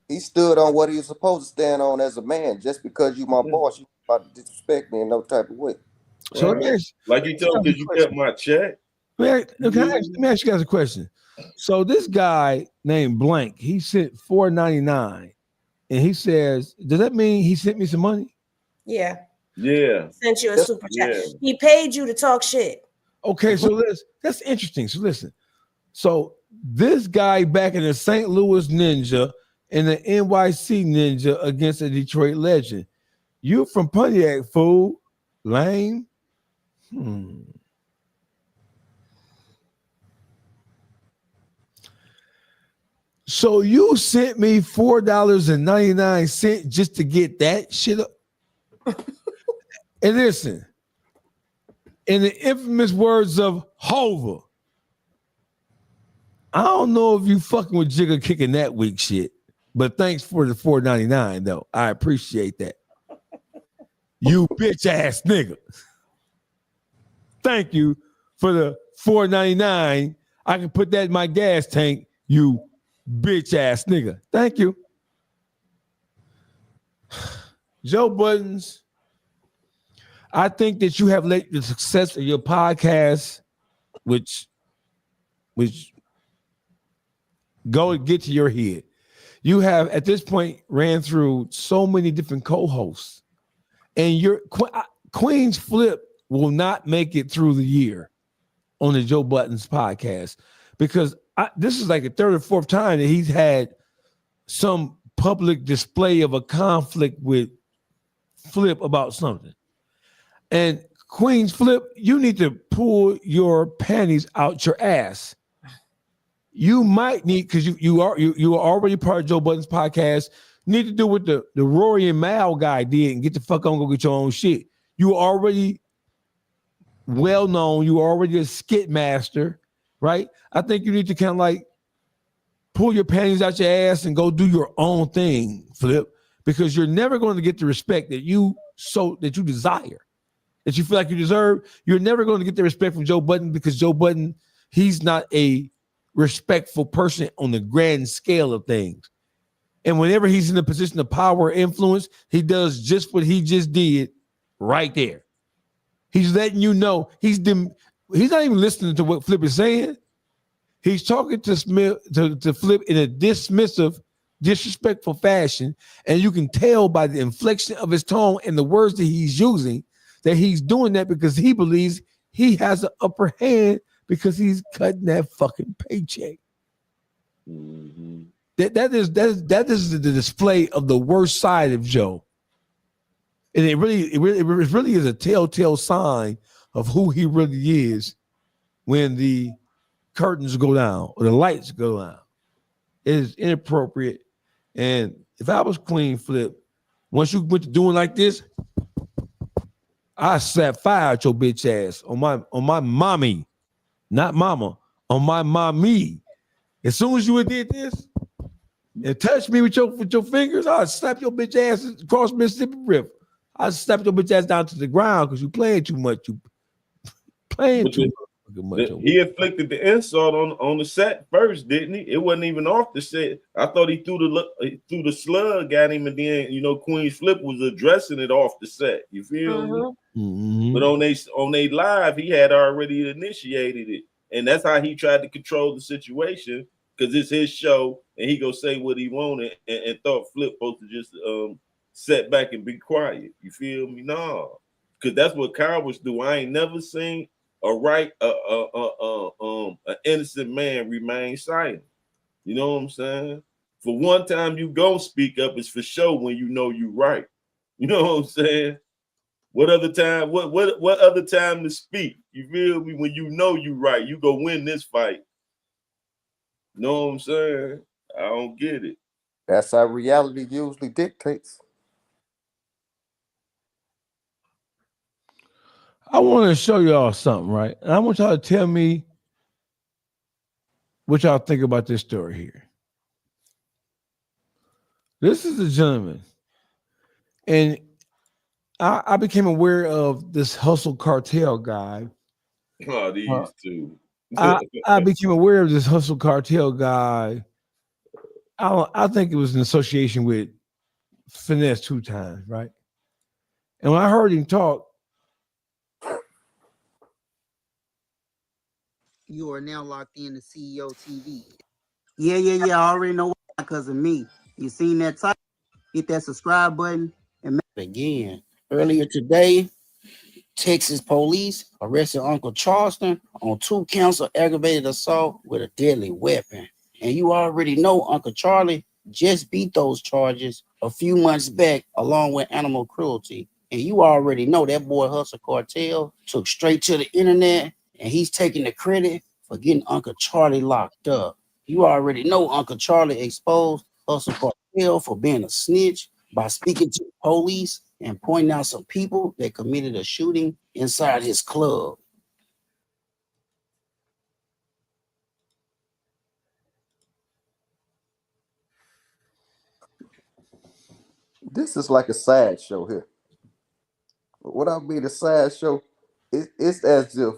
Speaker 4: He stood on what he was supposed to stand on as a man. Just because you my boss, you about to disrespect me in no type of way.
Speaker 2: So
Speaker 6: like he told me, you kept my check.
Speaker 2: Let me ask you guys a question. So this guy named Blank, he sent $4.99, and he says, "Does that mean he sent me some money?"
Speaker 5: Yeah.
Speaker 6: Yeah.
Speaker 5: Sent you a super chat.
Speaker 6: Yeah.
Speaker 5: He paid you to talk shit.
Speaker 2: Okay, so that's interesting. So listen. So this guy back in the St. Louis Ninja and the NYC Ninja against a Detroit legend. You from Pontiac, fool. Lame. So you sent me $4.99 just to get that shit up. And listen, in the infamous words of Hova, I don't know if you fucking with Jigga kicking that weak shit, but thanks for the $4.99 though. I appreciate that. You bitch ass nigga. Thank you for the $4.99. I can put that in my gas tank, you bitch ass nigga. Thank you. Joe Buttons, I think that you have let the success of your podcast, which go and get to your head. You have at this point ran through so many different co-hosts, and your Queenzflip will not make it through the year on the Joe Buttons podcast because this is like the third or fourth time that he's had some public display of a conflict with Flip about something. And Queenzflip, you need to pull your panties out your ass. You might need, because you are already part of Joe Budden's podcast, need to do what the Rory and Mal guy did and get the fuck on, go get your own shit. You already well known, you already a skit master, right? I think you need to kind of like pull your panties out your ass and go do your own thing, Flip, because you're never going to get the respect that you desire, that you feel like you deserve. You're never going to get the respect from Joe Budden because Joe Budden, he's not a respectful person on the grand scale of things. And whenever he's in a position of power or influence, he does just what he just did right there. He's letting you know he's not even listening to what Flip is saying. He's talking to Flip in a dismissive, disrespectful fashion, and you can tell by the inflection of his tone and the words that he's using that he's doing that because he believes he has an upper hand because he's cutting that fucking paycheck.
Speaker 6: Mm-hmm.
Speaker 2: That is the display of the worst side of Joe, and it really is a telltale sign of who he really is when the curtains go down or the lights go down. It is inappropriate. And if I was Queenzflip, once you went to doing like this, I slap fire at your bitch ass on my mommy, not mama, on my mommy. As soon as you did this and touched me with your fingers, I'd slap your bitch ass across Mississippi River. I'd slap your bitch ass down to the ground because you playing too much. You playing too much.
Speaker 6: He inflicted the insult on the set first, didn't he? It wasn't even off the set. I thought he threw the slug at him, and then Queenzflip was addressing it off the set. You feel me?
Speaker 2: Mm-hmm.
Speaker 6: But on they live, he had already initiated it, and that's how he tried to control the situation because it's his show, and he go say what he wanted, and thought Flip supposed to just sit back and be quiet. You feel me? No, because that's what cowards do. I ain't never seen an innocent man remain silent. You know what I'm saying? For one time you gonna speak up, it's for sure when you know you right. You know what I'm saying? What other time? What other time to speak? You feel me? When you know you right, you go win this fight. You know what I'm saying? I don't get it.
Speaker 4: That's how reality usually dictates.
Speaker 2: I want to show y'all something, right? And I want y'all to tell me what y'all think about this story here. This is a gentleman, and I became aware of this hustle cartel guy.
Speaker 6: Oh, these two.
Speaker 2: I became aware of this hustle cartel guy. I think it was in association with Finesse 2 times, right? And when I heard him talk,
Speaker 10: you are now locked in to CEO TV. Yeah. I already know why, because of me. You seen that title? Hit that subscribe button and again. Earlier today, Texas police arrested Uncle Charleston on 2 counts of aggravated assault with a deadly weapon. And you already know Uncle Charlie just beat those charges a few months back along with animal cruelty. And you already know that boy Hustle Cartel took straight to the internet and he's taking the credit for getting Uncle Charlie locked up. You already know Uncle Charlie exposed Hustle Cartel for being a snitch by speaking to the police and pointing out some people that committed a shooting inside his club.
Speaker 4: This is like a side show here. What I mean, a side show, it's as if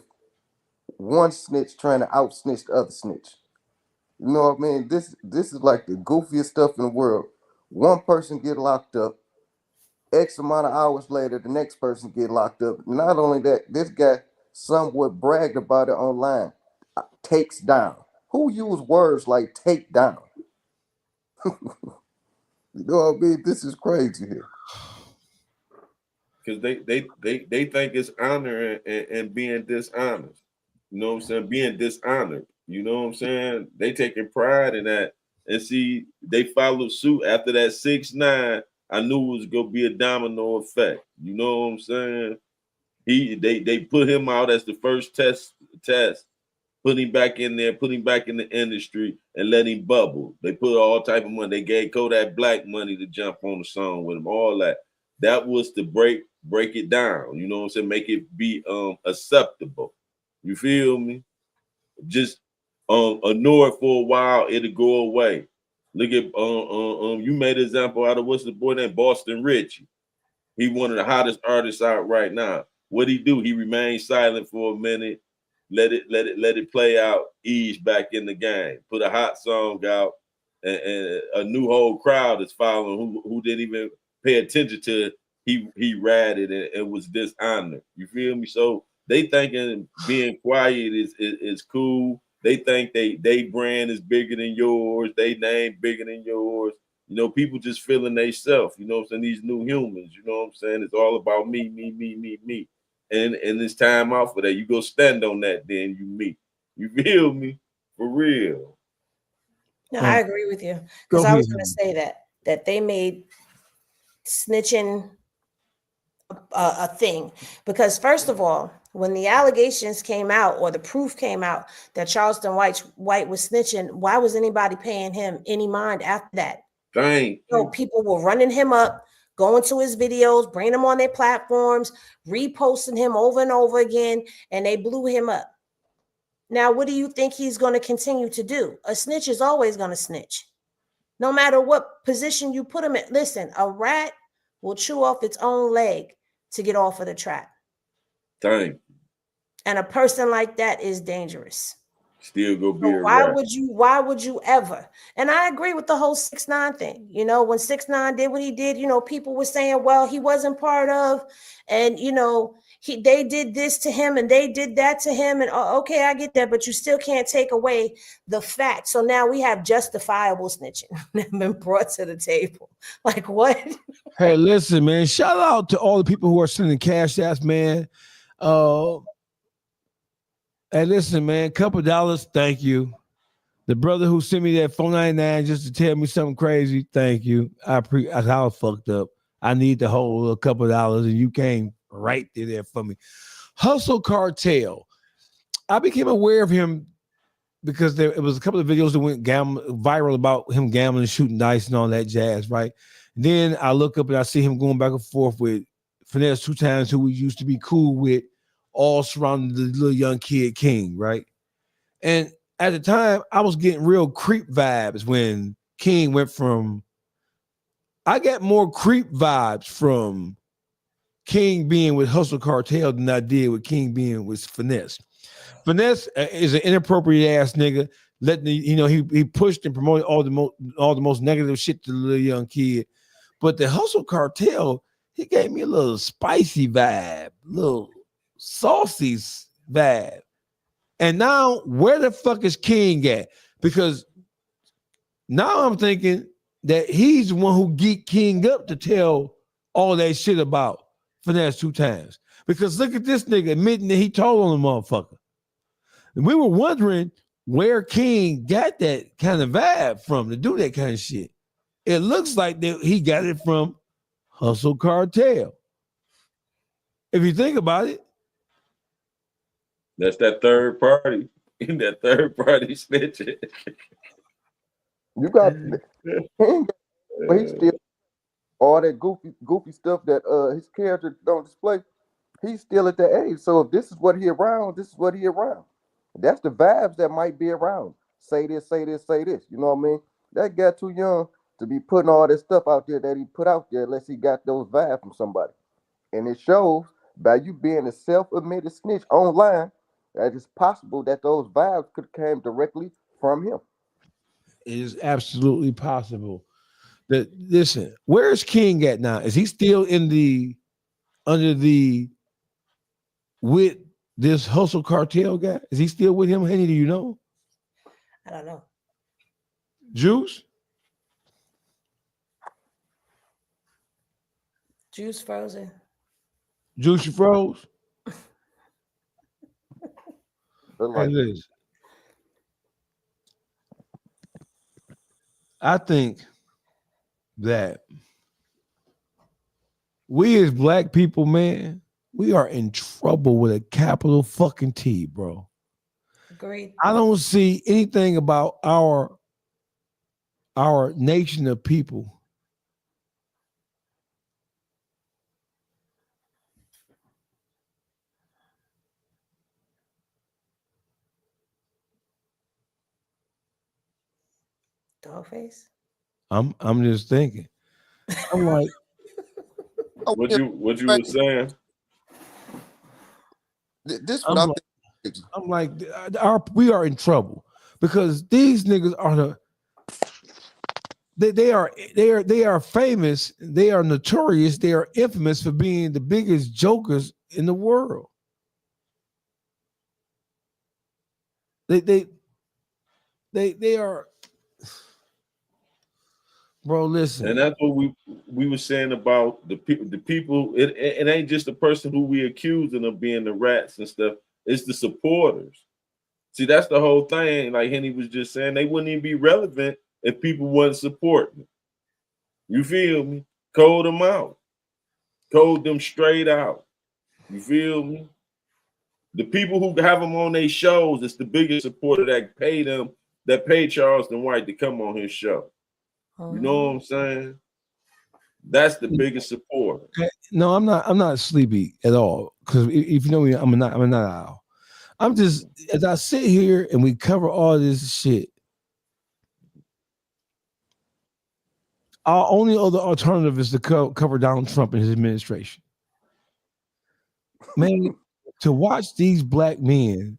Speaker 4: one snitch trying to out snitch the other snitch. You know what I mean? This is like the goofiest stuff in the world. One person get locked up, X amount of hours later, the next person get locked up. Not only that, this guy somewhat bragged about it online. Takes down. Who use words like take down? You know what I mean? This is crazy here.
Speaker 6: Because they think it's honor and being dishonest. You know what I'm saying? Being dishonored. You know what I'm saying? They taking pride in that. And see, they followed suit after that 6ix9ine. I knew it was gonna be a domino effect. You know what I'm saying? They put him out as the first test, put him back in there, put him back in the industry, and let him bubble. They put all type of money. They gave Kodak Black money to jump on the song with him. All that. That was to break it down. You know what I'm saying? Make it be acceptable. You feel me? Just ignore it for a while, it'll go away. Look at you made an example out of what's the boy named Boston Richie. He one of the hottest artists out right now. What'd he do? He remained silent for a minute, let it play out, ease back in the game, put a hot song out, and a new whole crowd is following who didn't even pay attention to it. He ratted and was dishonored. You feel me? So they thinking being quiet is cool. They think they brand is bigger than yours, they name bigger than yours. You know, people just feeling they self, you know what I'm saying? These new humans, you know what I'm saying? It's all about me. And it's time out for that. You go stand on that, then you me. You feel me? For real.
Speaker 5: No, I agree with you. Because I was gonna say that they made snitching a thing. Because first of all, when the allegations came out or the proof came out that Charleston White was snitching, why was anybody paying him any mind after that? People were running him up, going to his videos, bringing him on their platforms, reposting him over and over again, and they blew him up. Now, what do you think he's going to continue to do? A snitch is always going to snitch. No matter what position you put him in. Listen, a rat will chew off its own leg to get off of the trap. And a person like that is dangerous.
Speaker 6: Still go be a
Speaker 5: why
Speaker 6: rat.
Speaker 5: would you ever? And I agree with the whole 6ix9ine thing. You know, when 6ix9ine did what he did, you know, people were saying, well, he wasn't part of, and you know, they did this to him and they did that to him. And okay, I get that, but you still can't take away the fact. So now we have justifiable snitching been brought to the table. Like what?
Speaker 2: Hey, listen, man. Shout out to all the people who are sending cash apps, man. Hey, listen, man. Couple dollars, thank you. The brother who sent me that $4.99 just to tell me something crazy, thank you. I was fucked up. I need the whole couple dollars, and you came right there for me. Hustle Cartel. I became aware of him because it was a couple of videos that went viral about him gambling, shooting dice, and all that jazz, right? Then I look up and I see him going back and forth with Finesse 2 Times, who we used to be cool with, all surrounding the little young kid King, right? And at the time, I was getting real creep vibes when King went from. I got more creep vibes from King being with Hustle Cartel than I did with King being with Finesse. Finesse is an inappropriate ass nigga. He pushed and promoted all the most negative shit to the little young kid. But the Hustle Cartel, he gave me a little spicy vibe, little saucy vibe. And now, where the fuck is King at? Because now I'm thinking that he's the one who geeked King up to tell all that shit about Finesse 2 times. Because look at this nigga admitting that he told on the motherfucker. And we were wondering where King got that kind of vibe from to do that kind of shit. It looks like that he got it from Hustle Cartel. If you think about it.
Speaker 6: That's that third party. That third party snitching.
Speaker 4: You got but he still all that goofy stuff that his character don't display. He's still at that age. So if this is what he around, this is what he around. That's the vibes that might be around. Say this, say this, say this. You know what I mean? That guy too young to be putting all this stuff out there that he put out there unless he got those vibes from somebody. And it shows by you being a self-admitted snitch online that it's possible that those vibes could have came directly from him.
Speaker 2: It is absolutely possible. That listen, where's King at now? Is he still with this Hustle Cartel guy? Is he still with him? Henny, do you know?
Speaker 5: I don't know.
Speaker 2: Juice?
Speaker 5: Juice frozen.
Speaker 2: Juice, you froze?
Speaker 4: Like,
Speaker 2: I think that we as black people, man, we are in trouble with a capital fucking T, bro.
Speaker 5: Agreed.
Speaker 2: I don't see anything about our nation of people
Speaker 5: DAWGFACE.
Speaker 2: I'm just thinking. I'm like,
Speaker 6: what you were saying?
Speaker 4: This what I'm thinking.
Speaker 2: I'm like, we are in trouble because these niggas are they are famous, they are notorious, they are infamous for being the biggest jokers in the world. They are, bro. Listen,
Speaker 6: and that's what we were saying about the people. It ain't just the person who we accusing of being the rats and stuff. It's the supporters. See, that's the whole thing. Like Henny was just saying, they wouldn't even be relevant if people wasn't supporting. You feel me? Code them out. Code them straight out. You feel me? The people who have them on their shows, it's the biggest supporter that pay them, that pay Charleston White to come on his show. You know what I'm saying? That's the biggest supporter.
Speaker 2: No, I'm not sleepy at all. Because if you know me, I'm not owl. I'm just, as I sit here and we cover all this shit, our only other alternative is to cover Donald Trump and his administration. Man, to watch these black men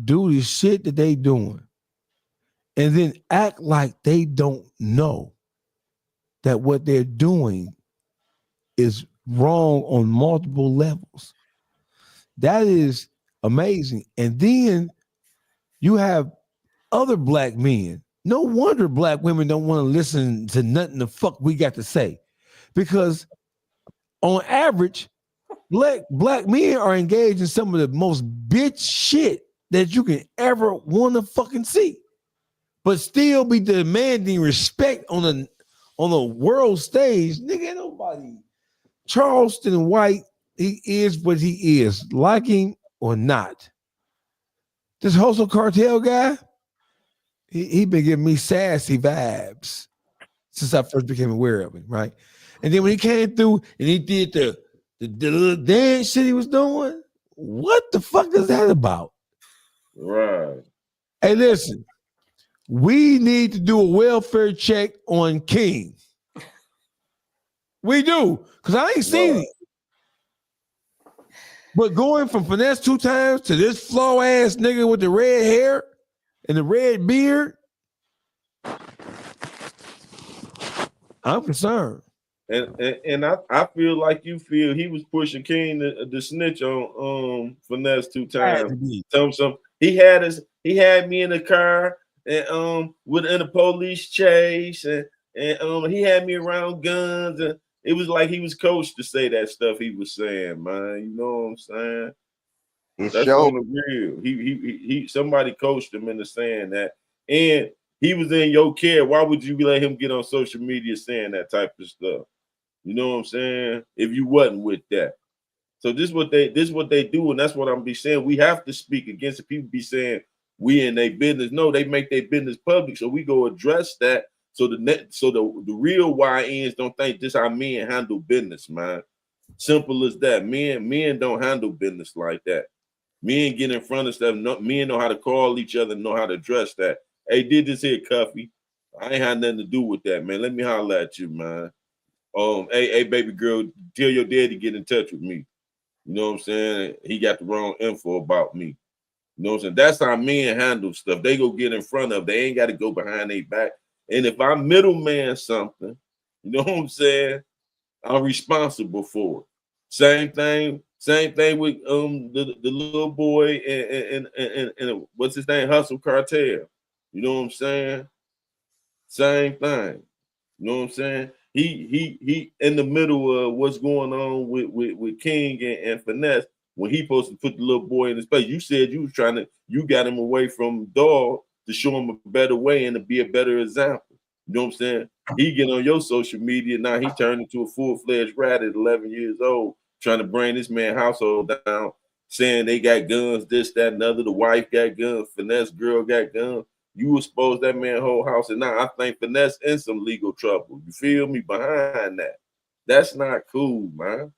Speaker 2: do the shit that they doing and then act like they don't know that what they're doing is wrong on multiple levels. That is amazing. And then you have other black men. No wonder black women don't want to listen to nothing the fuck we got to say. Because on average, black men are engaged in some of the most bitch shit that you can ever want to fucking see. But still be demanding respect on a world stage. Nigga, ain't nobody. Charleston White, he is what he is, liking or not. This Hustle Cartel guy, he been giving me sassy vibes since I first became aware of him, right? And then when he came through and he did the little dance shit he was doing, what the fuck is that about?
Speaker 6: Right.
Speaker 2: Hey, listen, we need to do a welfare check on King. We do, because I ain't seen it. But going from Finesse 2 times to this flow ass nigga with the red hair and the red beard, I'm concerned.
Speaker 6: And I feel like you feel he was pushing King to snitch on Finesse 2 times. Tell him something. He had me in the car and in a police chase and he had me around guns it was like he was coached to say that stuff he was saying, man. You know what I'm saying? That's on the real. He somebody coached him into saying that, and he was in your care. Why would you let him get on social media saying that type of stuff? You know what I'm saying? If you wasn't with that. So this is what they do, and that's what I'm be saying. We have to speak against it. People be saying we in their business. No, they make their business public. So we go address that. So the real YNs don't think this how men handle business, man. Simple as that. Men don't handle business like that. Men get in front of stuff. Men know how to call each other, know how to address that. Hey, did this here, Cuffy? I ain't had nothing to do with that, man. Let me holler at you, man. Hey, baby girl, tell your daddy get in touch with me. You know what I'm saying? He got the wrong info about me. You know what I'm saying? That's how men handle stuff. They go get in front of. They ain't got to go behind their back. And if I middleman something, you know what I'm saying? I'm responsible for it. Same thing with the little boy and what's his name? Hustle Cartel. You know what I'm saying? Same thing. You know what I'm saying? He in the middle of what's going on with King and Finesse when he supposed to put the little boy in his place. You said you got him away from Dog to show him a better way and to be a better example. You know what I'm saying? He get on your social media now. He turned into a full-fledged rat at 11 years old, trying to bring this man's household down, saying they got guns, this, that, and other. The wife got guns, Finesse girl got guns. You exposed that man's whole house, and now I think Finesse in some legal trouble. You feel me? Behind that. That's not cool, man.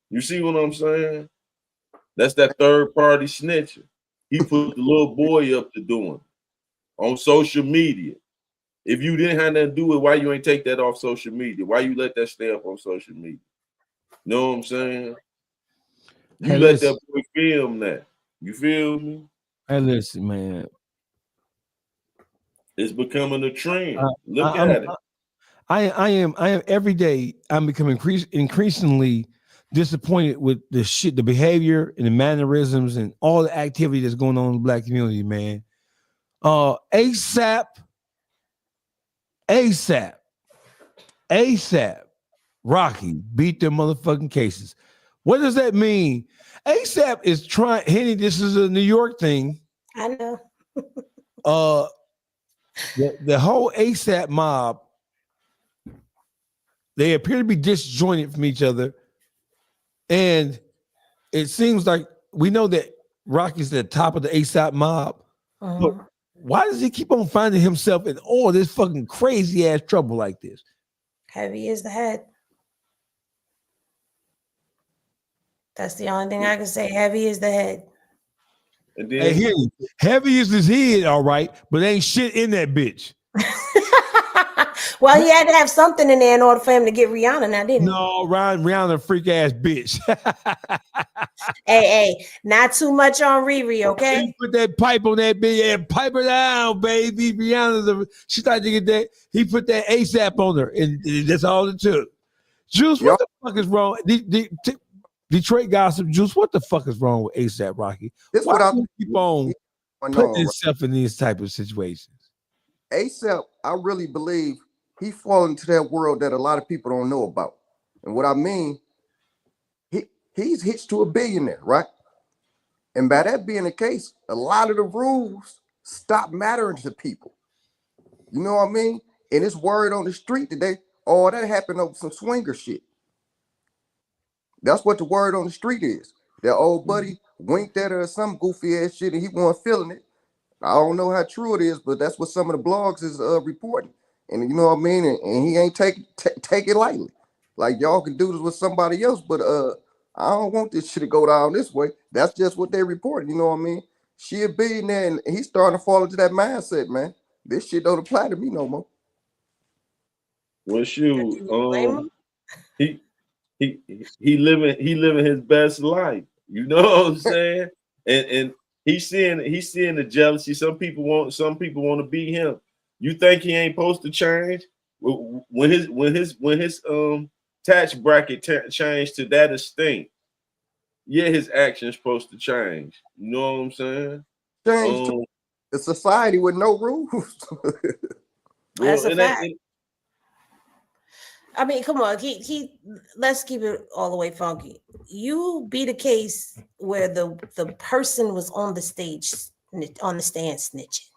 Speaker 6: You see what I'm saying? That's that third party snitching. He put the little boy up to doing on social media. If you didn't have nothing to do with, why you ain't take that off social media? Why you let that stay up on social media? Know what I'm saying? You let that boy film that. You feel me?
Speaker 2: Hey, listen, man.
Speaker 6: It's becoming a trend. Look at it.
Speaker 2: I am every day. I'm becoming increasingly disappointed with the shit, the behavior and the mannerisms and all the activity that's going on in the black community, man. ASAP, Rocky beat their motherfucking cases. What does that mean? ASAP is trying, Henny, this is a New York thing.
Speaker 5: I know.
Speaker 2: The whole ASAP mob, they appear to be disjointed from each other. And it seems like we know that Rocky's at the top of the ASAP mob. But why does he keep on finding himself in all this fucking crazy ass trouble like this?
Speaker 5: Heavy is the head. That's the only thing I can say. Heavy is the head.
Speaker 6: And then,
Speaker 2: hey, heavy is his head, all right, but ain't shit in that bitch.
Speaker 5: Well, he had to have something in there in order for him to get Rihanna now, didn't he?
Speaker 2: No, Rihanna a freak ass bitch.
Speaker 5: Hey, not too much on Riri, okay?
Speaker 2: He put that pipe on that bitch and pipe her down, baby. Rihanna's she tried to get that. He put that ASAP on her, and that's all it took. Juice, what the fuck is wrong? Detroit gossip, Juice, what the fuck is wrong with ASAP Rocky? Why do you keep on putting himself in these type of situations?
Speaker 4: ASAP, I really believe he fallen into that world that a lot of people don't know about. And what I mean, he's hitched to a billionaire, right? And by that being the case, a lot of the rules stop mattering to people. You know what I mean? And it's word on the street today, oh, that happened over some swinger shit. That's what the word on the street is. That old buddy winked at her or some goofy ass shit and he wasn't feeling it. I don't know how true it is, but that's what some of the blogs is reporting. And you know what I mean? And he ain't take it lightly. Like, y'all can do this with somebody else, but I don't want this shit to go down this way. That's just what they reported, you know what I mean? She a billionaire and he's starting to fall into that mindset, man. This shit don't apply to me no more.
Speaker 6: Well, shoot, he living his best life. You know what I'm saying? And he's seeing the jealousy. Some people want to be him. You think he ain't supposed to change? When his tax bracket changed to that extent, yeah, his actions supposed to change. You know what I'm saying?
Speaker 4: Change to a society with no rules.
Speaker 5: That's a fact. I mean, come on. He. Let's keep it all the way funky. You beat a case where the person was on the stage, on the stand snitching.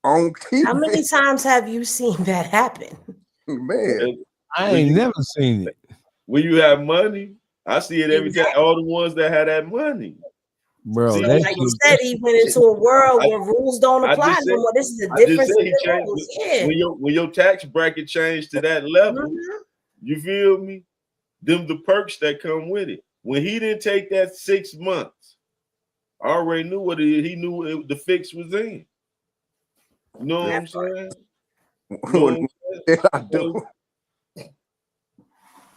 Speaker 4: On TV.
Speaker 5: How many times have you seen that happen?
Speaker 4: Man,
Speaker 2: I ain't never seen it.
Speaker 6: When you have money, I see it every time. All the ones that had that money.
Speaker 2: Bro,
Speaker 6: See,
Speaker 5: Like you said, he went into a world where rules don't apply no more. This is a difference in the rules. Yeah.
Speaker 6: When your tax bracket changed to that level, you feel me? Them the perks that come with it. When he didn't take that 6 months, I already knew what he knew the fix was in. You know what I'm saying?
Speaker 4: I do.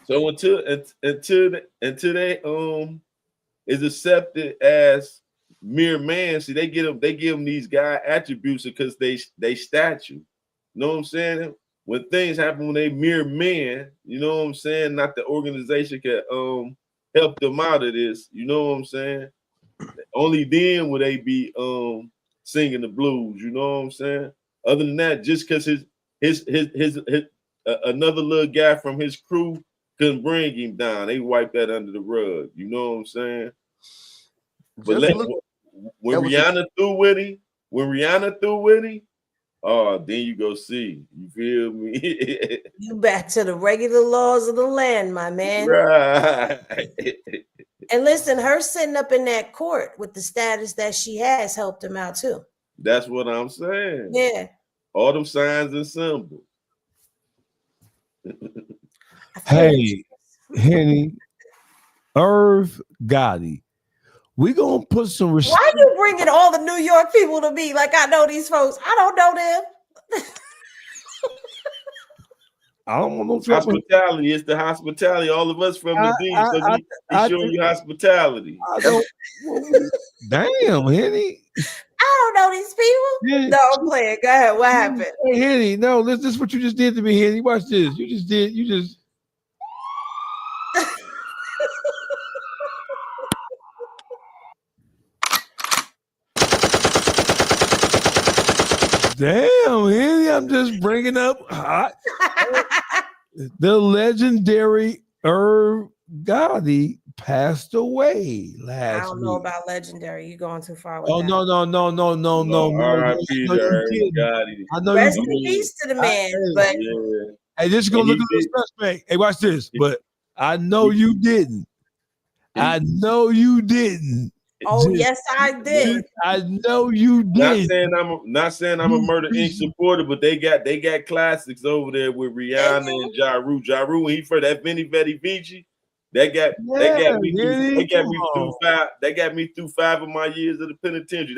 Speaker 6: So until they is accepted as mere man, see they give them these guy attributes because they statue. You know what I'm saying? When things happen when they mere men, you know what I'm saying? Not the organization can help them out of this. You know what I'm saying? Only then will they be singing the blues. You know what I'm saying? Other than that, just because his another little guy from his crew couldn't bring him down, they wiped that under the rug. You know what I'm saying? But when Rihanna threw with him, oh, then you go see. You feel me?
Speaker 5: You back to the regular laws of the land, my man.
Speaker 6: Right.
Speaker 5: And listen, her sitting up in that court with the status that she has helped him out too.
Speaker 6: That's what I'm saying.
Speaker 5: Yeah.
Speaker 6: All them signs and symbols.
Speaker 2: Hey, Henny, Irv Gotti. We gonna put some respect.
Speaker 5: Why you bringing all the New York people to me? Like I know these folks. I don't know them.
Speaker 2: I don't want no trouble.
Speaker 6: Hospitality. It's the hospitality. All of us from the D, so he's showing you hospitality.
Speaker 2: Damn, Henny.
Speaker 5: I don't know these people.
Speaker 2: Yeah.
Speaker 5: No, I'm playing. Go ahead. What happened?
Speaker 2: Hey, Henny, no, this is what you just did to me, Henny. Watch this. You just Damn, Henny, I'm just bringing up the legendary Irv Gotti passed away last week.
Speaker 5: I don't know about legendary. You're going too far with
Speaker 2: Oh,
Speaker 5: that.
Speaker 2: no.
Speaker 6: R.I.P. to Irv Gotti.
Speaker 2: I know
Speaker 5: Rest
Speaker 2: you
Speaker 5: in peace to the man. But
Speaker 2: Hey, this is gonna look a little suspect. Hey, watch this. But I know you didn't. I know you didn't.
Speaker 5: oh yes, I did.
Speaker 2: I know you did.
Speaker 6: Not saying I'm a Murder Inc. supporter, but they got classics over there with Rihanna and Ja Rule. Ja Rule, when he first that Vinny Vetti Vici, that got me through 5 of my years of the penitentiary.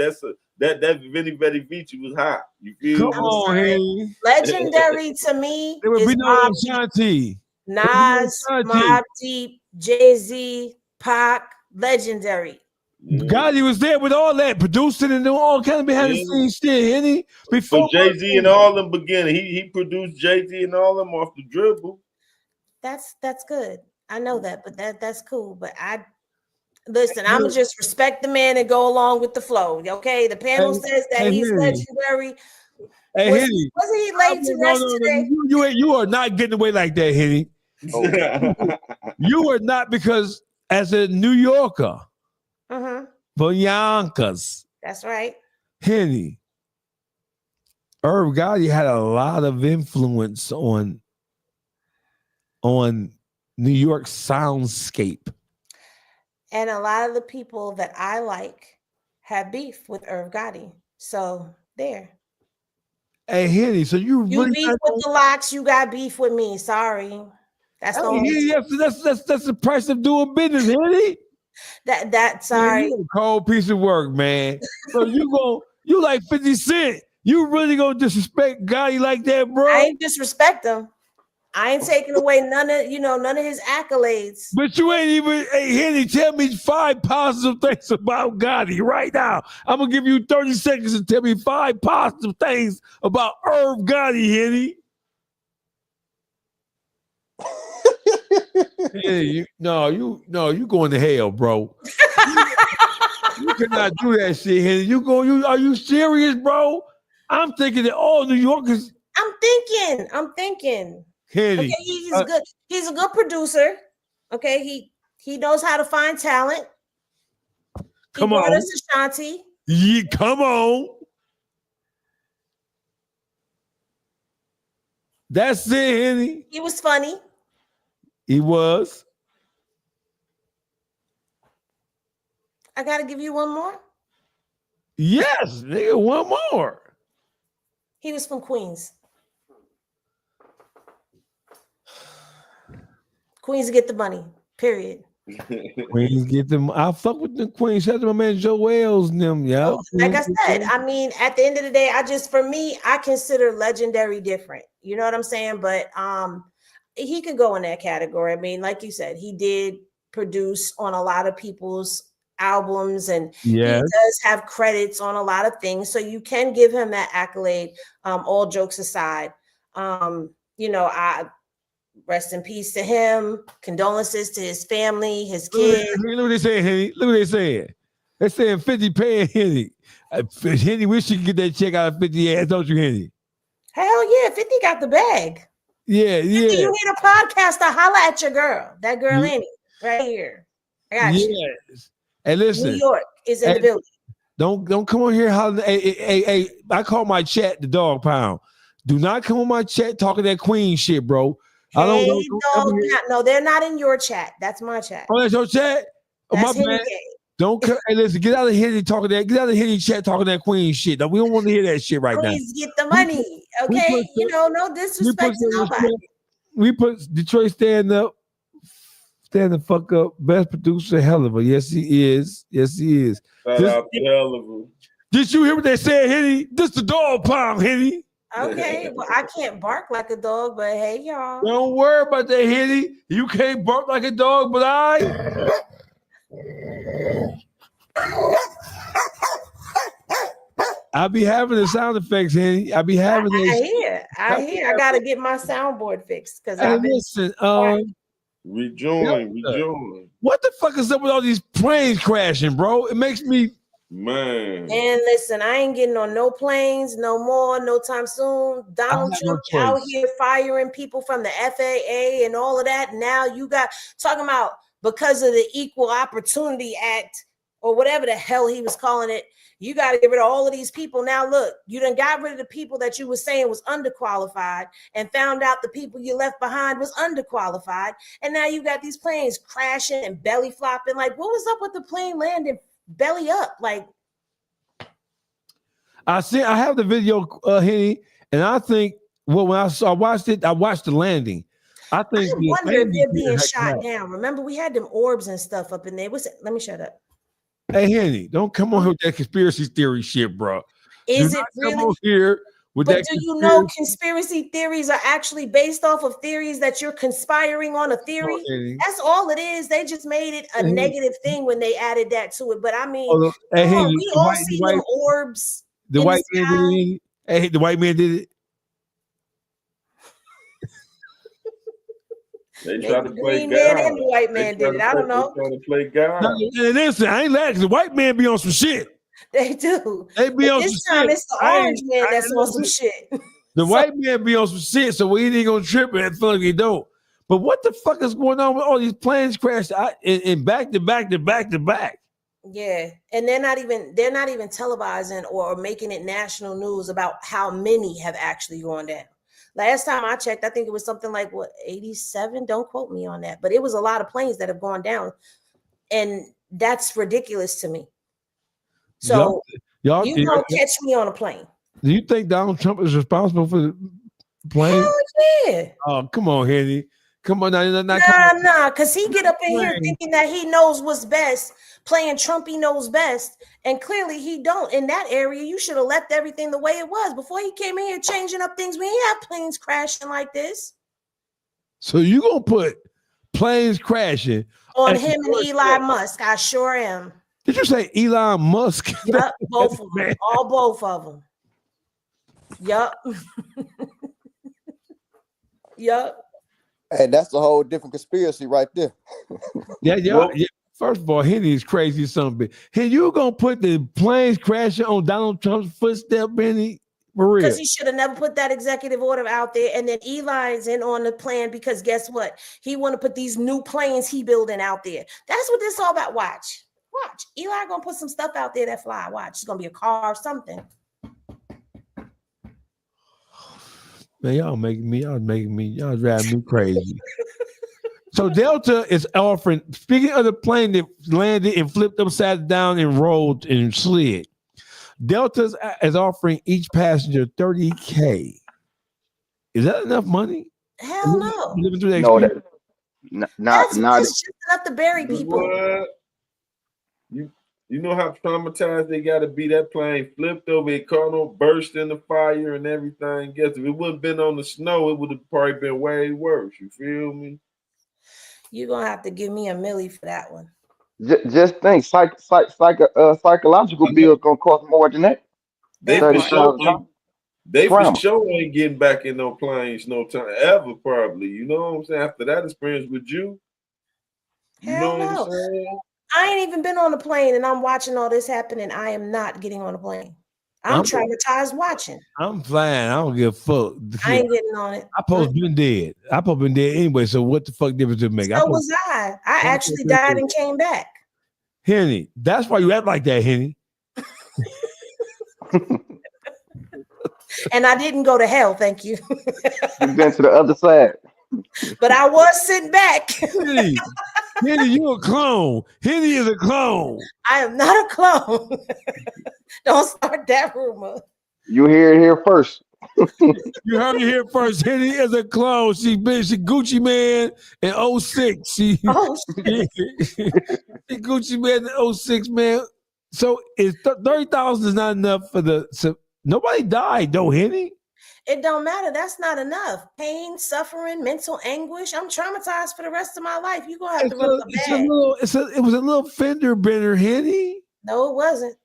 Speaker 6: That Vinny Vetti Vici was hot. You feel
Speaker 2: Come on, hey.
Speaker 5: Legendary to me
Speaker 2: There would
Speaker 5: is
Speaker 2: be no Ashanti.
Speaker 5: Nas, Mobb Deep, Jay-Z, Pac, legendary.
Speaker 2: Gotti was there with all that, producing and doing all kind of behind the scenes shit, Henny.
Speaker 6: So Jay-Z and all them beginning. He produced Jay-Z and all them off the dribble.
Speaker 5: That's good. I know that, but that's cool. But listen, I'm gonna just respect the man and go along with the flow. Okay, the panel says that he's legendary.
Speaker 2: Hey, Henny,
Speaker 5: wasn't he late to rest today?
Speaker 2: You are not getting away like that, Henny. You are not, because as a New Yorker, for Yonkers,
Speaker 5: that's right,
Speaker 2: Henny, Irv Gotti had a lot of influence on New York soundscape.
Speaker 5: And a lot of the people that I like have beef with Irv Gotti. So there.
Speaker 2: Hey, Henny, so you really
Speaker 5: beef with the locks, you got beef with me. Sorry. That's the only
Speaker 2: that's the price of doing business, Henny.
Speaker 5: Sorry.
Speaker 2: Man, you a cold piece of work, man. So you like 50 Cent. You really gonna disrespect Gotti like that, bro?
Speaker 5: I ain't disrespect him. I ain't taking away none of his accolades.
Speaker 2: But you ain't even, hey, Henny, tell me 5 positive things about Gotti right now. I'm gonna give you 30 seconds to tell me 5 positive things about Irv Gotti, Henny. Hey, you going to hell, bro. You cannot do that shit, Henny. Are you serious, bro? I'm thinking that all New Yorkers.
Speaker 5: I'm thinking.
Speaker 2: Henny.
Speaker 5: Okay, he's good. He's a good producer. Okay, he knows how to find talent.
Speaker 2: Come
Speaker 5: he brought
Speaker 2: on.
Speaker 5: us Ashanti.
Speaker 2: Yeah, come on. That's it, Henny.
Speaker 5: He was funny.
Speaker 2: He was.
Speaker 5: I gotta give you one more.
Speaker 2: Yes, nigga, one more.
Speaker 5: He was from Queens. Queens get the money. Period.
Speaker 2: Queens get them. I fuck with the Queens. Shout out to my man Joe Wells and them. Yeah.
Speaker 5: Like I said, I mean, at the end of the day, for me, I consider Legendary different. You know what I'm saying? But he could go in that category. I mean, like you said, he did produce on a lot of people's albums, and he does have credits on a lot of things. So you can give him that accolade. All jokes aside, I rest in peace to him. Condolences to his family, his kids.
Speaker 2: Look what they saying, Henny. Look what they saying. They're saying 50 paying Henny. Henny wish you could get that check out of 50 ass, don't you, Henny?
Speaker 5: Hell yeah, 50 got the bag.
Speaker 2: Yeah,
Speaker 5: 50,
Speaker 2: yeah.
Speaker 5: you need a podcast to holla at your girl. That girl in it, right here. I got you.
Speaker 2: Yes. And listen,
Speaker 5: New York is in the building.
Speaker 2: Don't come on here hollering. Hey, I call my chat the dog pound. Do not come on my chat talking that queen shit, bro. I don't know.
Speaker 5: No, they're not in your chat. That's my chat.
Speaker 2: Oh, that's your chat? Oh,
Speaker 5: That's
Speaker 2: my bad. Don't come. Hey, listen, get out of Henny talking that. Get out of Henny chat talking that queen shit. We don't want to hear that shit right now.
Speaker 5: Please get the money, okay? No disrespect to nobody.
Speaker 2: We put Detroit stand up. Stand the fuck up. Best producer, hell of a. Yes, he is. Yes, he is.
Speaker 6: Shout out to hell of a.
Speaker 2: Did you hear what they said, Henny? This the dog pound, Henny.
Speaker 5: Okay, well, I can't bark like a dog, but hey, y'all.
Speaker 2: Don't worry about that, Henny. You can't bark like a dog, but I be having the sound effects, Henny. I be having
Speaker 5: I hear. I gotta get my soundboard fixed because
Speaker 2: Hey, listen,
Speaker 6: rejoin.
Speaker 2: What the fuck is up with all these planes crashing, bro? It makes me
Speaker 6: man.
Speaker 5: And listen, I ain't getting on no planes no more, no time soon. Donald Trump out here firing people from the FAA and all of that. Now you got talking about because of the Equal Opportunity Act or whatever the hell he was calling it. You got to get rid of all of these people. Now, look, you done got rid of the people that you were saying was underqualified and found out the people you left behind was underqualified. And now you got these planes crashing and belly flopping. Like, what was up with the plane landing belly up? Like,
Speaker 2: I have the video, Henny, and I think, well, when I watched it, I watched the landing. I think
Speaker 5: I wonder if they're being shot down. Remember, we had them orbs and stuff up in there. Let me shut up.
Speaker 2: Hey, Henny, don't come on here with that conspiracy theory shit, bro.
Speaker 5: Is it really?
Speaker 2: Come on here with
Speaker 5: but
Speaker 2: that
Speaker 5: do you know conspiracy theories are actually based off of theories that you're conspiring on a theory? That's all it is. They just made it a negative thing when they added that to it. But I mean, we all see them orbs.
Speaker 2: The white man did it. Hey, the white man did it.
Speaker 6: They try to play God.
Speaker 5: Man and the white man did it. I don't know.
Speaker 6: They try to play God.
Speaker 2: Listen, I ain't laughing. The white man be on some shit.
Speaker 5: They do.
Speaker 2: They be on
Speaker 5: this
Speaker 2: some
Speaker 5: time
Speaker 2: shit.
Speaker 5: It's the orange man that's on some shit.
Speaker 2: The white man be on some shit, so we ain't gonna trip and feel like we don't. But what the fuck is going on with all these planes crashed in back to back to back to back?
Speaker 5: Yeah, and they're not even televising or making it national news about how many have actually gone down. Last time I checked, I think it was something like 87. Don't quote me on that, but it was a lot of planes that have gone down, and that's ridiculous to me. So y'all you don't catch me on a plane.
Speaker 2: Do you think Donald Trump is responsible for the plane?
Speaker 5: Hell yeah.
Speaker 2: Oh, come on, Henny. Come on,
Speaker 5: nah, because he get up in here thinking that he knows what's best, playing Trump he knows best, and clearly he don't. In that area, you should have left everything the way it was before he came in here changing up things. We ain't have planes crashing like this.
Speaker 2: So you gonna put planes crashing
Speaker 5: on him and Elon Musk? I sure am.
Speaker 2: Did you say Elon Musk?
Speaker 5: Yep, both of them. Both of them. Yup. Yup.
Speaker 4: Hey, that's a whole different conspiracy right there.
Speaker 2: Yeah. First of all, Henny is crazy son of a bitch. Hey, you gonna put the planes crashing on Donald Trump's footstep, Henny? For real.
Speaker 5: Because he should have never put that executive order out there. And then Eli's in on the plan because guess what? He want to put these new planes he building out there. That's what this all about. Watch. Eli gonna put some stuff out there that fly. Watch. It's gonna be a car or something.
Speaker 2: Man, y'all driving me crazy. So Delta is offering, speaking of the plane that landed and flipped upside down and rolled and slid, Delta is offering each passenger $30K. Is that enough money?
Speaker 5: Hell no.
Speaker 2: Living through that
Speaker 4: No,
Speaker 2: experience?
Speaker 4: not
Speaker 5: It's just enough to bury people.
Speaker 6: What? You know how traumatized they got to be? That plane flipped over, it caught on, burst in the fire and everything. Guess if it wouldn't been on the snow, it would have probably been way worse. You feel me?
Speaker 5: You're gonna have to give me a milli for that one.
Speaker 4: just think, psychological bill gonna cost more than that.
Speaker 6: They for
Speaker 4: Trauma.
Speaker 6: sure ain't getting back in no planes no time ever, probably. You know what I'm saying? After that experience with you,
Speaker 5: Hell
Speaker 6: know
Speaker 5: no.
Speaker 6: what I'm saying?
Speaker 5: I ain't even been on a plane and I'm watching all this happen and I am not getting on a plane. I'm traumatized watching.
Speaker 2: I'm flying. I don't give a fuck.
Speaker 5: I ain't getting on it.
Speaker 2: I supposed been dead. I supposed been dead anyway. So what the fuck difference does it make?
Speaker 5: So was I. I actually died and came back.
Speaker 2: Henny, that's why you act like that, Henny.
Speaker 5: And I didn't go to hell, thank you.
Speaker 4: You've been to the other side.
Speaker 5: But I was sitting back.
Speaker 2: Henny, you a clone. Henny is a clone.
Speaker 5: I am not a clone. Don't start that rumor.
Speaker 4: You hear it here first.
Speaker 2: You heard it here first. Henny is a clone. She Gucci Man in 06. She Gucci Man in 06, man. So is 30,000 is not enough for the. So nobody died though, Henny.
Speaker 5: It don't matter. That's not enough. Pain, suffering, mental anguish. I'm traumatized for the rest of my life. You're gonna have to run the bag.
Speaker 2: It was a little fender bender, Henny.
Speaker 5: No, it wasn't.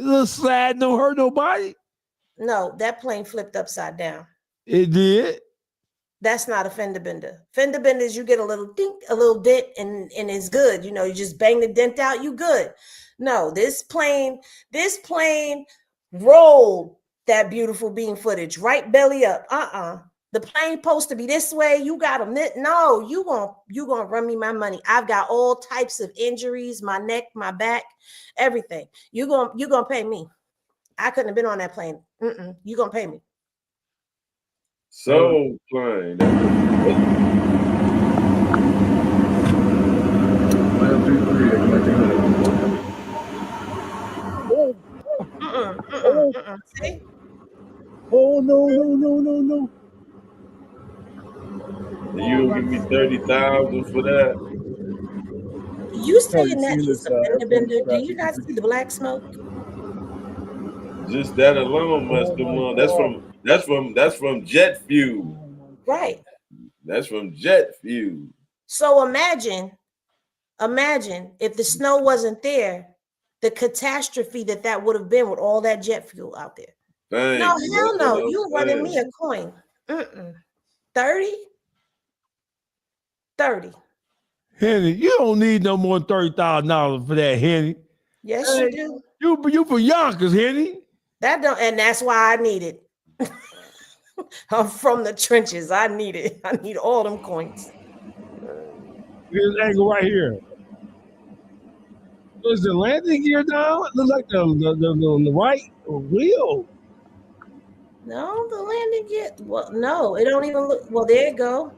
Speaker 2: A little slide, no hurt nobody.
Speaker 5: No, that plane flipped upside down.
Speaker 2: It did.
Speaker 5: That's not a fender bender. Fender benders, you get a little dink, a little dent, and it's good. You know, you just bang the dent out, you good. No, this plane rolled that beautiful beam footage right belly up. The plane supposed to be this way. You got them. No, you gonna run me my money. I've got all types of injuries, my neck, my back, everything. You gonna pay me. I couldn't have been on that plane. You gonna pay me.
Speaker 6: So plane.
Speaker 5: See?
Speaker 2: Oh no.
Speaker 6: You will give me 30,000 for that?
Speaker 5: You saying that he's a fender bender? Do you guys see the black smoke?
Speaker 6: Just that alone must have won. That's from jet fuel.
Speaker 5: Right.
Speaker 6: That's from jet fuel.
Speaker 5: So imagine if the snow wasn't there, the catastrophe that would have been with all that jet fuel out there. No, hell no. You running me a coin. 30? 30.
Speaker 2: Henny, you don't need no more than $30,000 for that, Henny.
Speaker 5: Yes, you do.
Speaker 2: You for Yonkers, Henny.
Speaker 5: And that's why I need it. I'm from the trenches. I need it. I need all them coins.
Speaker 2: This angle right here. Is the landing gear down? It looks like the right wheel.
Speaker 5: No, the landing gear. Well, no, it don't even look. Well, there you go.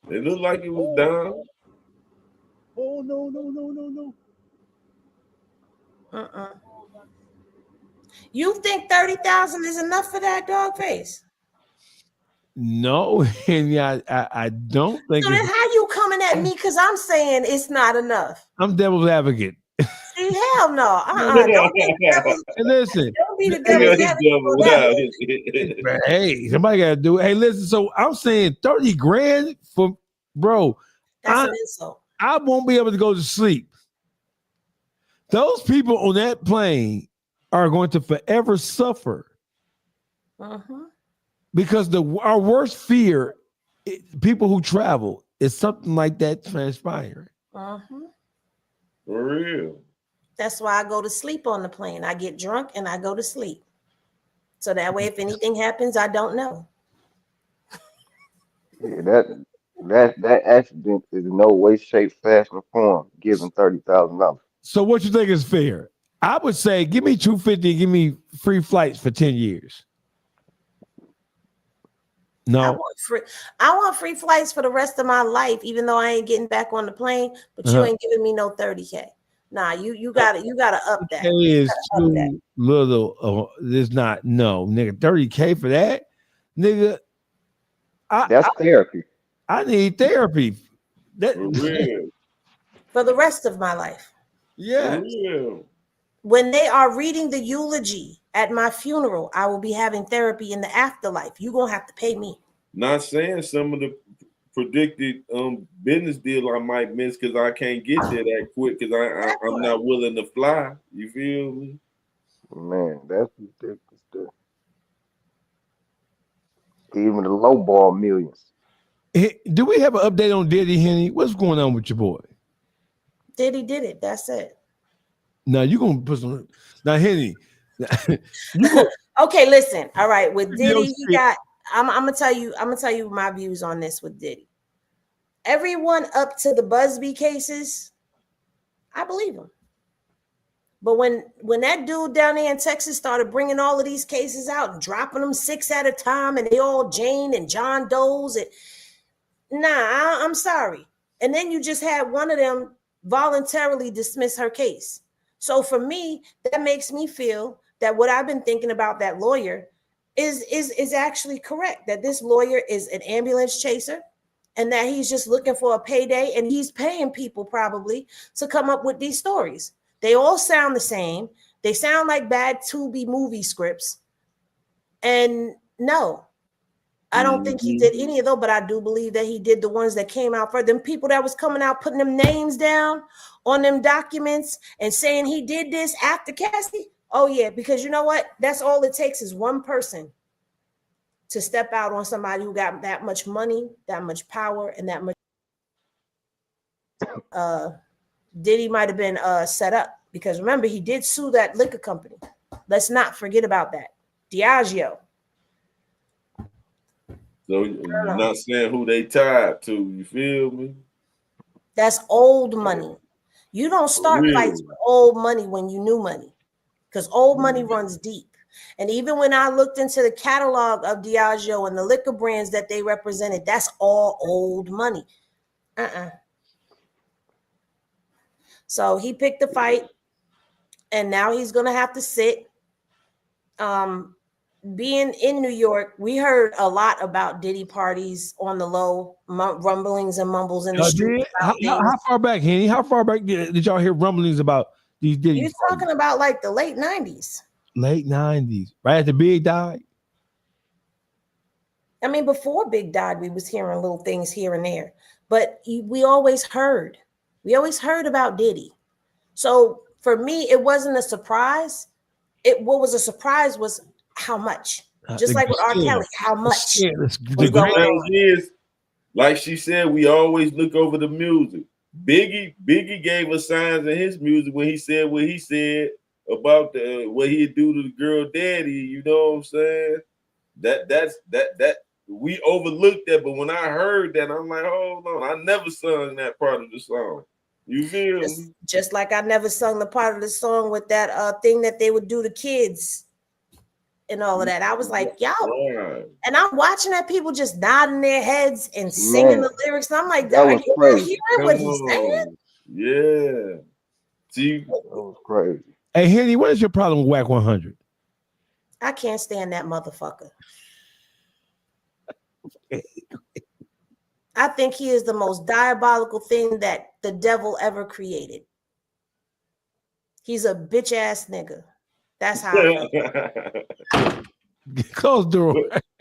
Speaker 6: It looked like it was down.
Speaker 2: Oh no.
Speaker 5: You think 30,000 is enough for that DAWGFACE?
Speaker 2: No, Henny, I don't think.
Speaker 5: So then how you coming at me? Because I'm saying it's not enough.
Speaker 2: I'm devil's advocate.
Speaker 5: See, hell no. Don't be
Speaker 2: listen.
Speaker 5: Don't be the devil's advocate.
Speaker 2: Hey, somebody got to do it. Hey, listen. So I'm saying 30 grand for, bro.
Speaker 5: That's an insult.
Speaker 2: I won't be able to go to sleep. Those people on that plane are going to forever suffer. Because our worst fear, people who travel, is something like that transpiring.
Speaker 6: For real.
Speaker 5: That's why I go to sleep on the plane. I get drunk and I go to sleep. So that way, if anything happens, I don't know.
Speaker 4: Yeah, that accident is in no way, shape, fashion, or form giving $30,000.
Speaker 2: So what you think is fair? I would say give me $250 and give me free flights for 10 years. No.
Speaker 5: I want free flights for the rest of my life, even though I ain't getting back on the plane, but you ain't giving me no 30K. Nah, you gotta up that.
Speaker 2: It is too little. There's not nigga. 30K for that, nigga.
Speaker 4: That's therapy.
Speaker 2: I need therapy.
Speaker 5: For the rest of my life.
Speaker 2: Yeah.
Speaker 5: When they are reading the eulogy at my funeral, I will be having therapy in the afterlife. You're gonna have to pay me.
Speaker 6: Not saying some of the predicted business deal I might miss because I can't get there that quick because I'm not willing to fly. You feel me?
Speaker 4: Man, that's ridiculous. Even the low ball millions.
Speaker 2: Do we have an update on Diddy, Henny? What's going on with your boy?
Speaker 5: Diddy did it. That's it.
Speaker 2: Now you gonna put some. Now Henny.
Speaker 5: Okay, listen. All right, with Diddy, he got. I'm gonna tell you my views on this with Diddy. Everyone up to the Busby cases, I believe him. But when that dude down there in Texas started bringing all of these cases out and dropping them 6 at a time, and they all Jane and John Doe's, I'm sorry. And then you just had one of them voluntarily dismiss her case. So for me, that makes me feel that what I've been thinking about that lawyer is actually correct. That this lawyer is an ambulance chaser, and that he's just looking for a payday, and he's paying people probably to come up with these stories. They all sound the same. They sound like bad Tubi movie scripts. And no, I don't think he did any of those, but I do believe that he did the ones that came out for them people that was coming out, putting them names down on them documents and saying he did this after Cassie. Oh yeah, because you know what? That's all it takes is one person to step out on somebody who got that much money, that much power, and that much. Diddy might have been set up, because remember, he did sue that liquor company. Let's not forget about that. Diageo.
Speaker 6: So you're not saying who they tied to, you feel me?
Speaker 5: That's old money. You don't start fights with old money when you new money, because old money runs deep. And even when I looked into the catalog of Diageo and the liquor brands that they represented, that's all old money. So he picked the fight, and now he's going to have to sit. Being in New York, we heard a lot about Diddy parties on the low, rumblings and mumbles in the street.
Speaker 2: How far back, Henny? How far back did y'all hear rumblings about these Diddy
Speaker 5: You're
Speaker 2: parties?
Speaker 5: talking about like the late 90s.
Speaker 2: Late 90s, right after Big died?
Speaker 5: I mean, before Big died, we was hearing little things here and there. But we always heard. We always heard about Diddy. So for me, it wasn't a surprise. What was a surprise was how much. Just like with R. Kelly, how much.
Speaker 6: The thing is, like she said, we always look over the music. Biggie gave us signs in his music when he said what he said about what he'd do to the girl daddy. You know what I'm saying? That we overlooked that, but when I heard that, I'm like, hold on, I never sung that part of the song. You feel me?
Speaker 5: Just like I never sung the part of the song with that thing that they would do to kids and all of that. I was like, yo, and I'm watching that people just nodding their heads and singing the lyrics. And I'm like, are you not hearing what he's saying?
Speaker 6: Yeah. See,
Speaker 4: that was crazy.
Speaker 2: Hey, Henny, what is your problem with WAC 100?
Speaker 5: I can't stand that motherfucker. I think he is the most diabolical thing that the devil ever created. He's a bitch ass nigga. That's how I feel.
Speaker 2: Close door.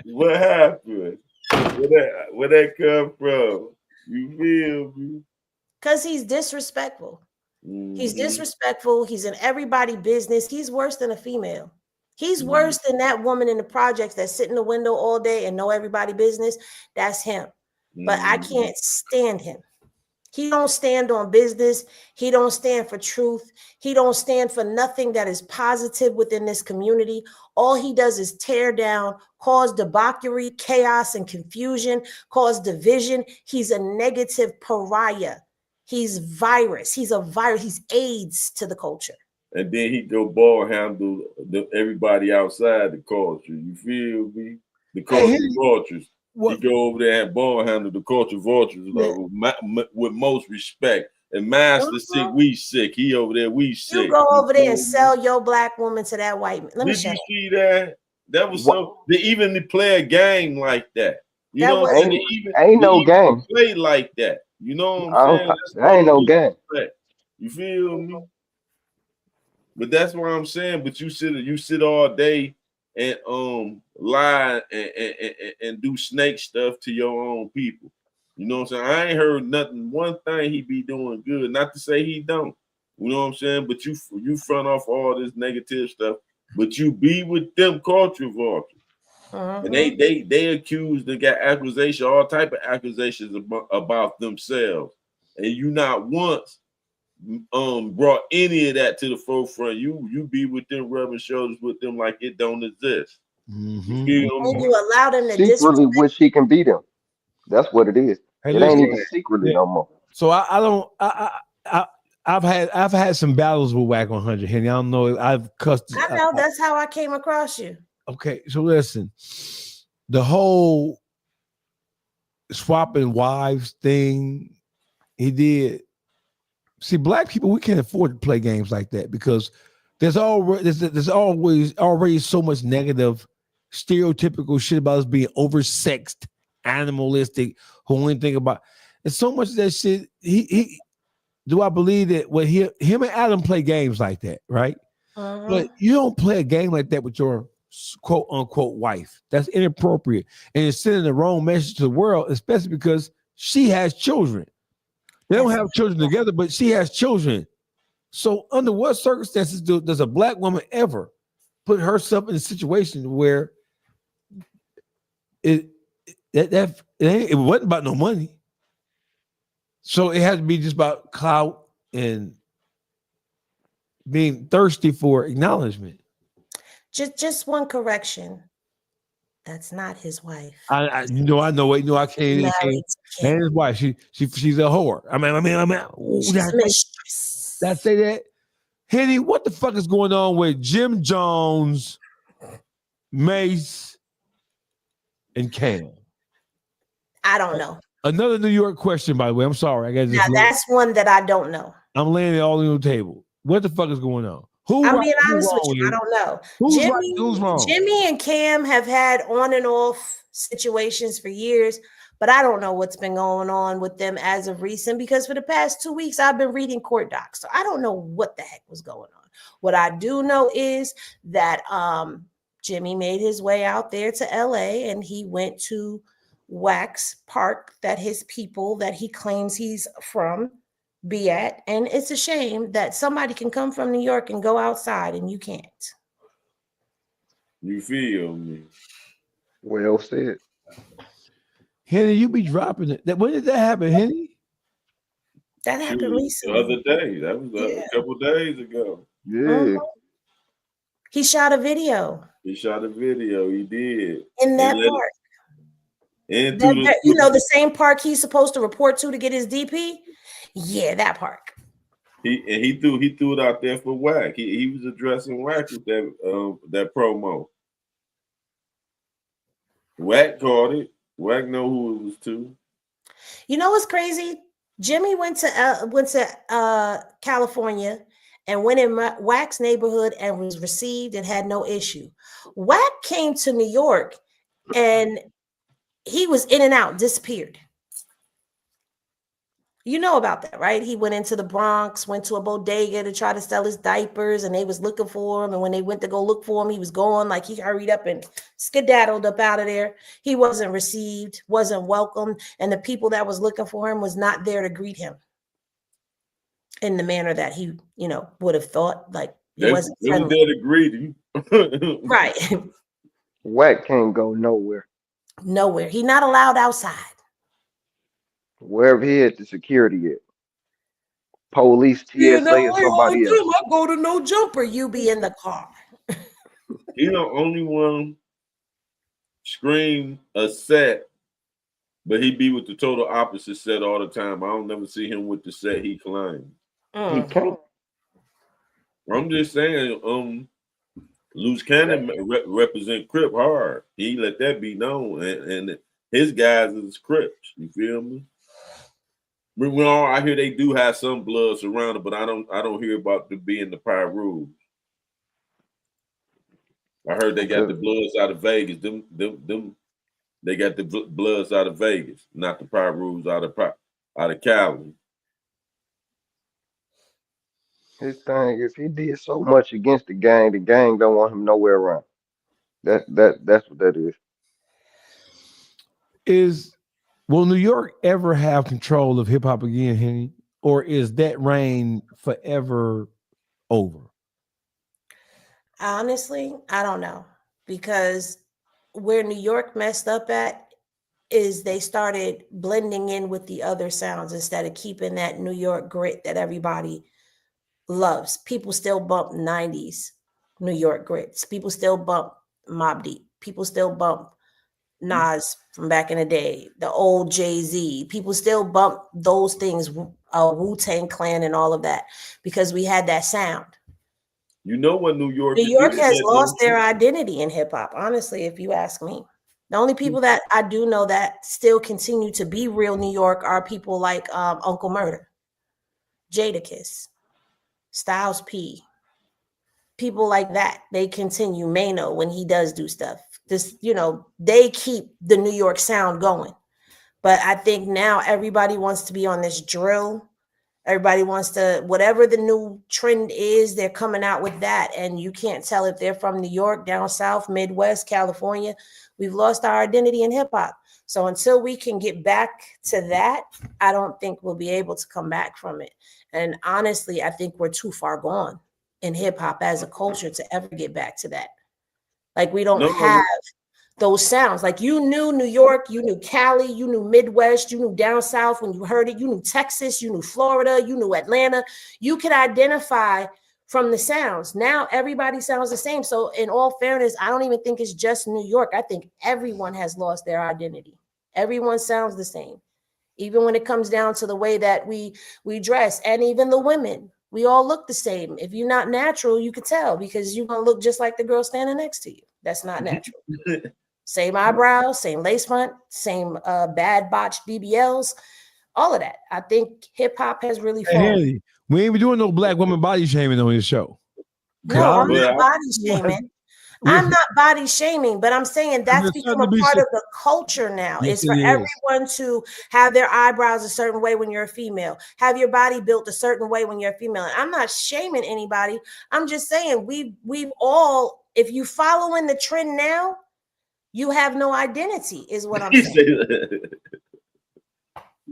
Speaker 6: What happened? Where that come from? You feel me?
Speaker 5: Because he's disrespectful. He's disrespectful. He's in everybody's business. He's worse than a female. He's worse than that woman in the projects that sit in the window all day and know everybody's business. That's him. But I can't stand him. He don't stand on business. He don't stand for truth. He don't stand for nothing that is positive within this community. All he does is tear down, cause debauchery, chaos, and confusion, cause division. He's a negative pariah. He's virus. He's a virus. He's AIDS to the culture.
Speaker 6: And then he go ball handle everybody outside the culture. You feel me? The culture vultures. He go over there and ball handle the culture vultures with most respect. And master sick, we sick. He over there, we sick.
Speaker 5: You go over there and sell your black woman to that white man. Let me
Speaker 6: Did you see that? That was so. They even to play a game like that. You know what I'm saying?
Speaker 11: Ain't no game.
Speaker 6: Play like that. You know what I'm saying?
Speaker 11: That ain't no game.
Speaker 6: You feel me? But that's what I'm saying. But you sit all day and lie and do snake stuff to your own people. You know what I'm saying? I ain't heard nothing. One thing he be doing good. Not to say he don't. You know what I'm saying? But you front off all this negative stuff. But you be with them culture vultures. And they accused and got accusation, all type of accusations about themselves. And you not once brought any of that to the forefront. You be with them, rubbing shoulders with them like it don't exist.
Speaker 5: You allow them to
Speaker 11: secretly wish he can beat him. That's what it is.
Speaker 2: Hey,
Speaker 11: it ain't even secretly no more.
Speaker 2: So I've had some battles with Whack 100, Henny. I don't know. I've cussed.
Speaker 5: I know that's how I came across you.
Speaker 2: Okay, so listen, the whole swapping wives thing he did. See, black people, we can't afford to play games like that because there's always already so much negative, stereotypical shit about us being oversexed, animalistic, who only think about. And so much of that shit. He do I believe that when him and Adam play games like that, right? But you don't play a game like that with your quote unquote wife. That's inappropriate, and it's sending the wrong message to the world, especially because she has children. They don't have children together, but she has children. So under what circumstances does a black woman ever put herself in a situation where it wasn't about no money? So it had to be just about clout and being thirsty for acknowledgement.
Speaker 5: Just one correction. That's not his wife.
Speaker 2: I know it. No, I can't. And his wife, she's a whore. I mean,
Speaker 5: she's a mistress.
Speaker 2: Did I say that? Henny, what the fuck is going on with Jim Jones, Mace, and Cam?
Speaker 5: I don't know.
Speaker 2: Another New York question, by the way. I'm sorry.
Speaker 5: That's one that I don't know.
Speaker 2: I'm laying it all on the table. What the fuck is going on?
Speaker 5: I'm being honest with you. I don't know.
Speaker 2: Who's wrong?
Speaker 5: Jimmy and Cam have had on and off situations for years, but I don't know what's been going on with them as of recent because for the past 2 weeks, I've been reading court docs. So I don't know what the heck was going on. What I do know is that Jimmy made his way out there to LA and he went to Wax Park that his people that he claims he's from be at, and it's a shame that somebody can come from New York and go outside and you can't.
Speaker 6: You feel me?
Speaker 11: Well said.
Speaker 2: Henny, you be dropping it. When did that happen, Henny?
Speaker 5: That happened recently.
Speaker 6: The other day. That was a couple days ago.
Speaker 11: Yeah.
Speaker 5: He shot a video.
Speaker 6: He did.
Speaker 5: In that park. The same park he's supposed to report to get his DP. Yeah, that park.
Speaker 6: He threw it out there for Whack. He was addressing Whack with that promo. Whack caught it. Whack know who it was to.
Speaker 5: You know what's crazy? Jimmy went to California and went in Whack's neighborhood and was received and had no issue. Whack came to New York and he was in and out, disappeared. You know about that, right? He went into the Bronx, went to a bodega to try to sell his diapers, and they was looking for him. And when they went to go look for him, he was gone. Like he hurried up and skedaddled up out of there. He wasn't received, wasn't welcomed, and the people that was looking for him was not there to greet him in the manner that he, would have thought. Like
Speaker 6: they wasn't there to greet him,
Speaker 5: right?
Speaker 11: Whack can't go nowhere.
Speaker 5: Nowhere. He not allowed outside.
Speaker 11: Wherever he is, the security is. police,
Speaker 5: You know,
Speaker 11: TSA, or somebody else.
Speaker 5: I go to no jumper. You be in the car.
Speaker 6: He the only one scream a set, but he be with the total opposite set all the time. I don't never see him with the set he claims.
Speaker 11: He can't.
Speaker 6: I'm just saying, Loose Cannon represent Crip hard. He let that be known, and his guys is Crips. You feel me? Well, I hear they do have some blood surrounded, but I don't hear about the being the Pyru. I heard they got the Bloods out of Vegas. Them. They got the Bloods out of Vegas, not the Pyrus out of Cali.
Speaker 11: His thing is he did so much against the gang don't want him nowhere around. That's what that is.
Speaker 2: Will New York ever have control of hip hop again, Henny? Or is that reign forever over?
Speaker 5: Honestly, I don't know, because where New York messed up at is they started blending in with the other sounds instead of keeping that New York grit that everybody loves. People still bump 90s New York grits. People still bump Mobb Deep. People still bump Nas from back in the day, the old Jay-Z. People still bump those things, Wu-Tang Clan and all of that, because we had that sound.
Speaker 6: You know what New York
Speaker 5: has lost their identity in hip hop, honestly, if you ask me. The only people that I do know that still continue to be real New York are people like Uncle Murder, Jadakiss, Styles P, people like that. They continue. Mano, when he does do stuff, this, they keep the New York sound going. But I think now everybody wants to be on this drill. Everybody wants to, whatever the new trend is, they're coming out with that. And you can't tell if they're from New York, down south, Midwest, California. We've lost our identity in hip hop. So until we can get back to that, I don't think we'll be able to come back from it. And honestly, I think we're too far gone in hip hop as a culture to ever get back to that. Like, we don't have those sounds. Like, you knew New York, you knew Cali, you knew Midwest, you knew down south when you heard it, you knew Texas, you knew Florida, you knew Atlanta. You could identify from the sounds. Now everybody sounds the same. So in all fairness, I don't even think it's just New York. I think everyone has lost their identity. Everyone sounds the same. Even when it comes down to the way that we dress, and even the women, we all look the same. If you're not natural, you could tell, because you're gonna look just like the girl standing next to you. That's not natural. Same eyebrows, same lace front, same bad botched BBLs, all of that. I think hip hop has really fallen.
Speaker 2: Hey, we ain't been doing no black woman body shaming on this show.
Speaker 5: No, I'm not body shaming. I'm not body shaming, but I'm saying that's become a part of the culture now. It's for everyone to have their eyebrows a certain way when you're a female, have your body built a certain way when you're a female. And I'm not shaming anybody. I'm just saying we've all, if you following the trend now, you have no identity, is what I'm saying.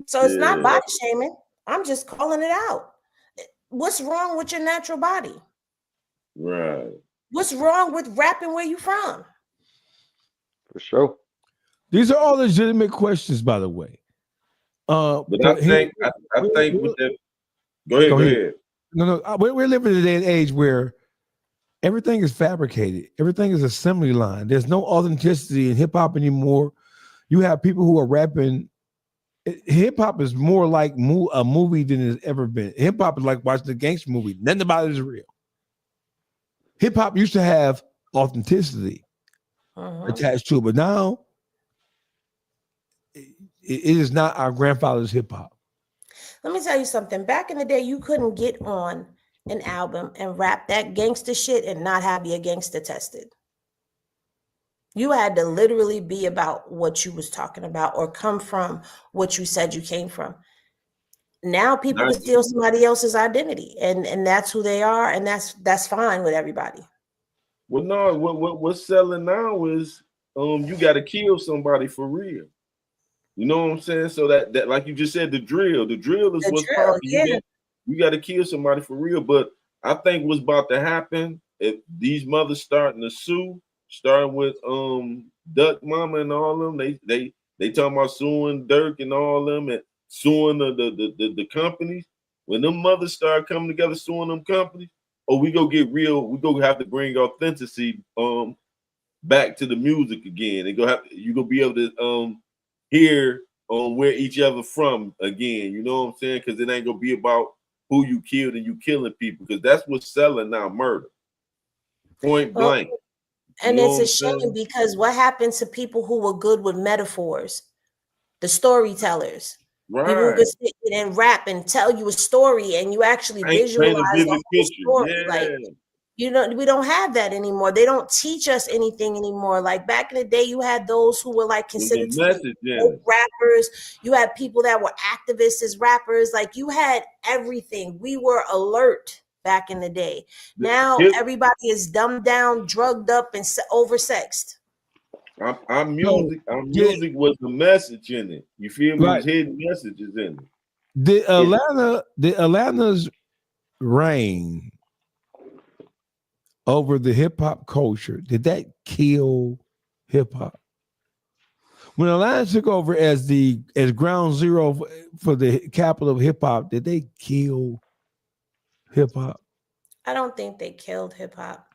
Speaker 5: So it's not body shaming. I'm just calling it out. What's wrong with your natural body?
Speaker 6: Right.
Speaker 5: What's wrong with rapping where you from?
Speaker 11: For sure.
Speaker 2: These are all legitimate questions, by the way.
Speaker 6: But I think with that, go ahead.
Speaker 2: No, we're living in a day and age where everything is fabricated. Everything is assembly line. There's no authenticity in hip hop anymore. You have people who are rapping. Hip hop is more like a movie than it's ever been. Hip hop is like watching a gangster movie. Nothing about it is real. Hip hop used to have authenticity attached to it, but now it is not our grandfather's hip hop.
Speaker 5: Let me tell you something. Back in the day, you couldn't get on an album and rap that gangster shit and not have your gangster tested. You had to literally be about what you was talking about or come from what you said you came from. Now people can steal somebody else's identity, and that's who they are, and that's fine with everybody.
Speaker 6: Well, no, what's selling now is you got to kill somebody for real. You know what I'm saying? So that like you just said, the drill is what's popping. Yeah. You got to kill somebody for real. But I think what's about to happen, if these mothers starting to sue, starting with Duck Mama and all them, they talking about suing Dirk and all them and suing the companies. When them mothers start coming together suing them companies, we go get real. We go have to bring authenticity back to the music again. You gonna be able to hear where each other from again. You know what I'm saying? Because it ain't gonna be about who you killed and you killing people. Because that's what's selling now, murder. Point blank.
Speaker 5: And
Speaker 6: You know
Speaker 5: it's a shame because what happened to people who were good with metaphors, the storytellers, people who could sit and rap and tell you a story and you actually visualize the whole story.
Speaker 6: Yeah.
Speaker 5: Like, you know, we don't have that anymore. They don't teach us anything anymore. Like back in the day, you had those who were like considered to be rappers. You had people that were activists as rappers. Like you had everything. We were alert back in the day. Now everybody is dumbed down, drugged up, and oversexed.
Speaker 6: Our music was the message in it. You feel me? There's hidden messages in it.
Speaker 2: The Atlanta's reign over the hip hop culture, did that kill hip hop? When Atlanta took over as ground zero for the capital of hip hop, did they kill hip hop?
Speaker 5: I don't think they killed hip hop.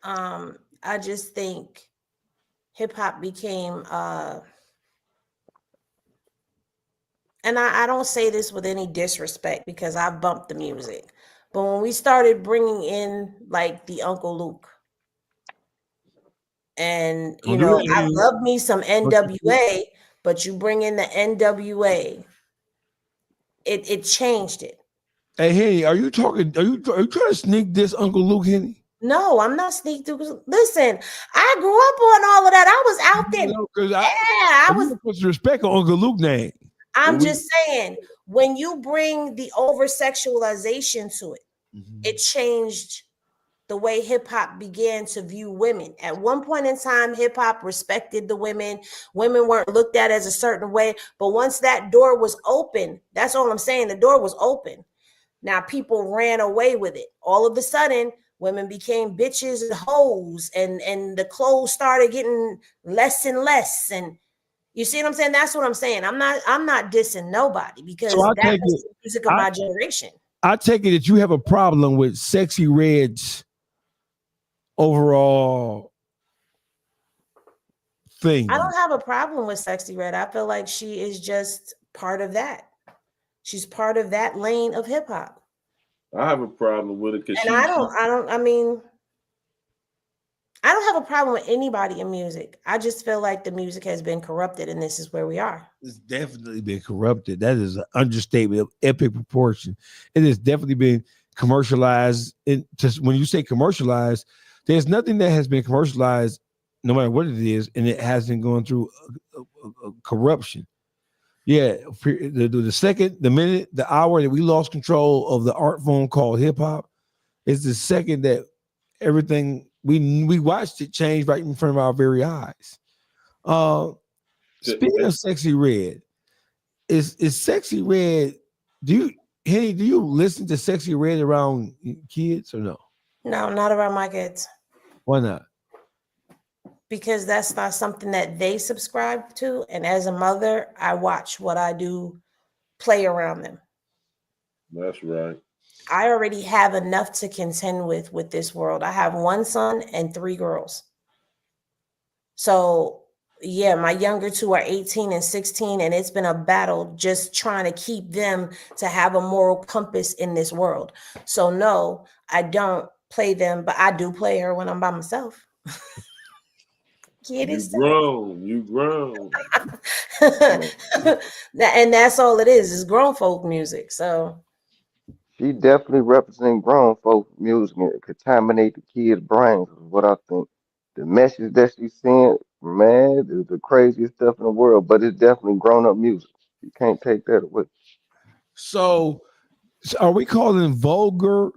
Speaker 5: I just think hip hop became and I don't say this with any disrespect because I bumped the music. But when we started bringing in like the Uncle Luke, and you know, I love me some NWA, but you bring in the NWA, it changed it.
Speaker 2: Hey, Henny, are you trying to sneak this Uncle Luke, Henny?
Speaker 5: No, I'm not sneaking. Listen, I grew up on all of that. I was out there. I was
Speaker 2: put some respect on Uncle Luke name.
Speaker 5: I'm just saying, when you bring the over sexualization to it, it changed the way hip hop began to view women. At one point in time, hip hop respected the women. Women weren't looked at as a certain way. But once that door was open, that's all I'm saying. The door was open. Now people ran away with it. All of a sudden, women became bitches and hoes, and the clothes started getting less and less. And you see what I'm saying? That's what I'm saying. I'm not dissing nobody because that's the music of my generation.
Speaker 2: I take it that you have a problem with Sexy Red's overall thing.
Speaker 5: I don't have a problem with Sexy Red. I feel like she is just part of that. She's part of that lane of hip hop.
Speaker 6: I have a problem with it because
Speaker 5: I don't have a problem with anybody in music. I just feel like the music has been corrupted, and this is where we are.
Speaker 2: It's definitely been corrupted. That is an understatement of epic proportion. It has definitely been commercialized. Just when you say commercialized, there's nothing that has been commercialized, no matter what it is, and it hasn't gone through a corruption. Yeah, the second, the minute, the hour that we lost control of the art form called hip hop is the second that everything we watched it change right in front of our very eyes. Speaking of Sexy Red, is Sexy Red? Do you listen to Sexy Red around kids or no?
Speaker 5: No, not around my kids.
Speaker 2: Why not?
Speaker 5: Because that's not something that they subscribe to. And as a mother, I watch what I do play around them.
Speaker 6: That's right.
Speaker 5: I already have enough to contend with this world. I have one son and 3 girls. So yeah, my younger 2 are 18 and 16, and it's been a battle just trying to keep them to have a moral compass in this world. So no, I don't play them, but I do play her when I'm by myself.
Speaker 6: You grown.
Speaker 5: And that's all it is grown folk music. So
Speaker 11: she definitely represents grown folk music and contaminate the kids' brains is what I think. The message that she's saying, man, is the craziest stuff in the world, but it's definitely grown-up music. You can't take that away.
Speaker 2: So are we calling vulgar?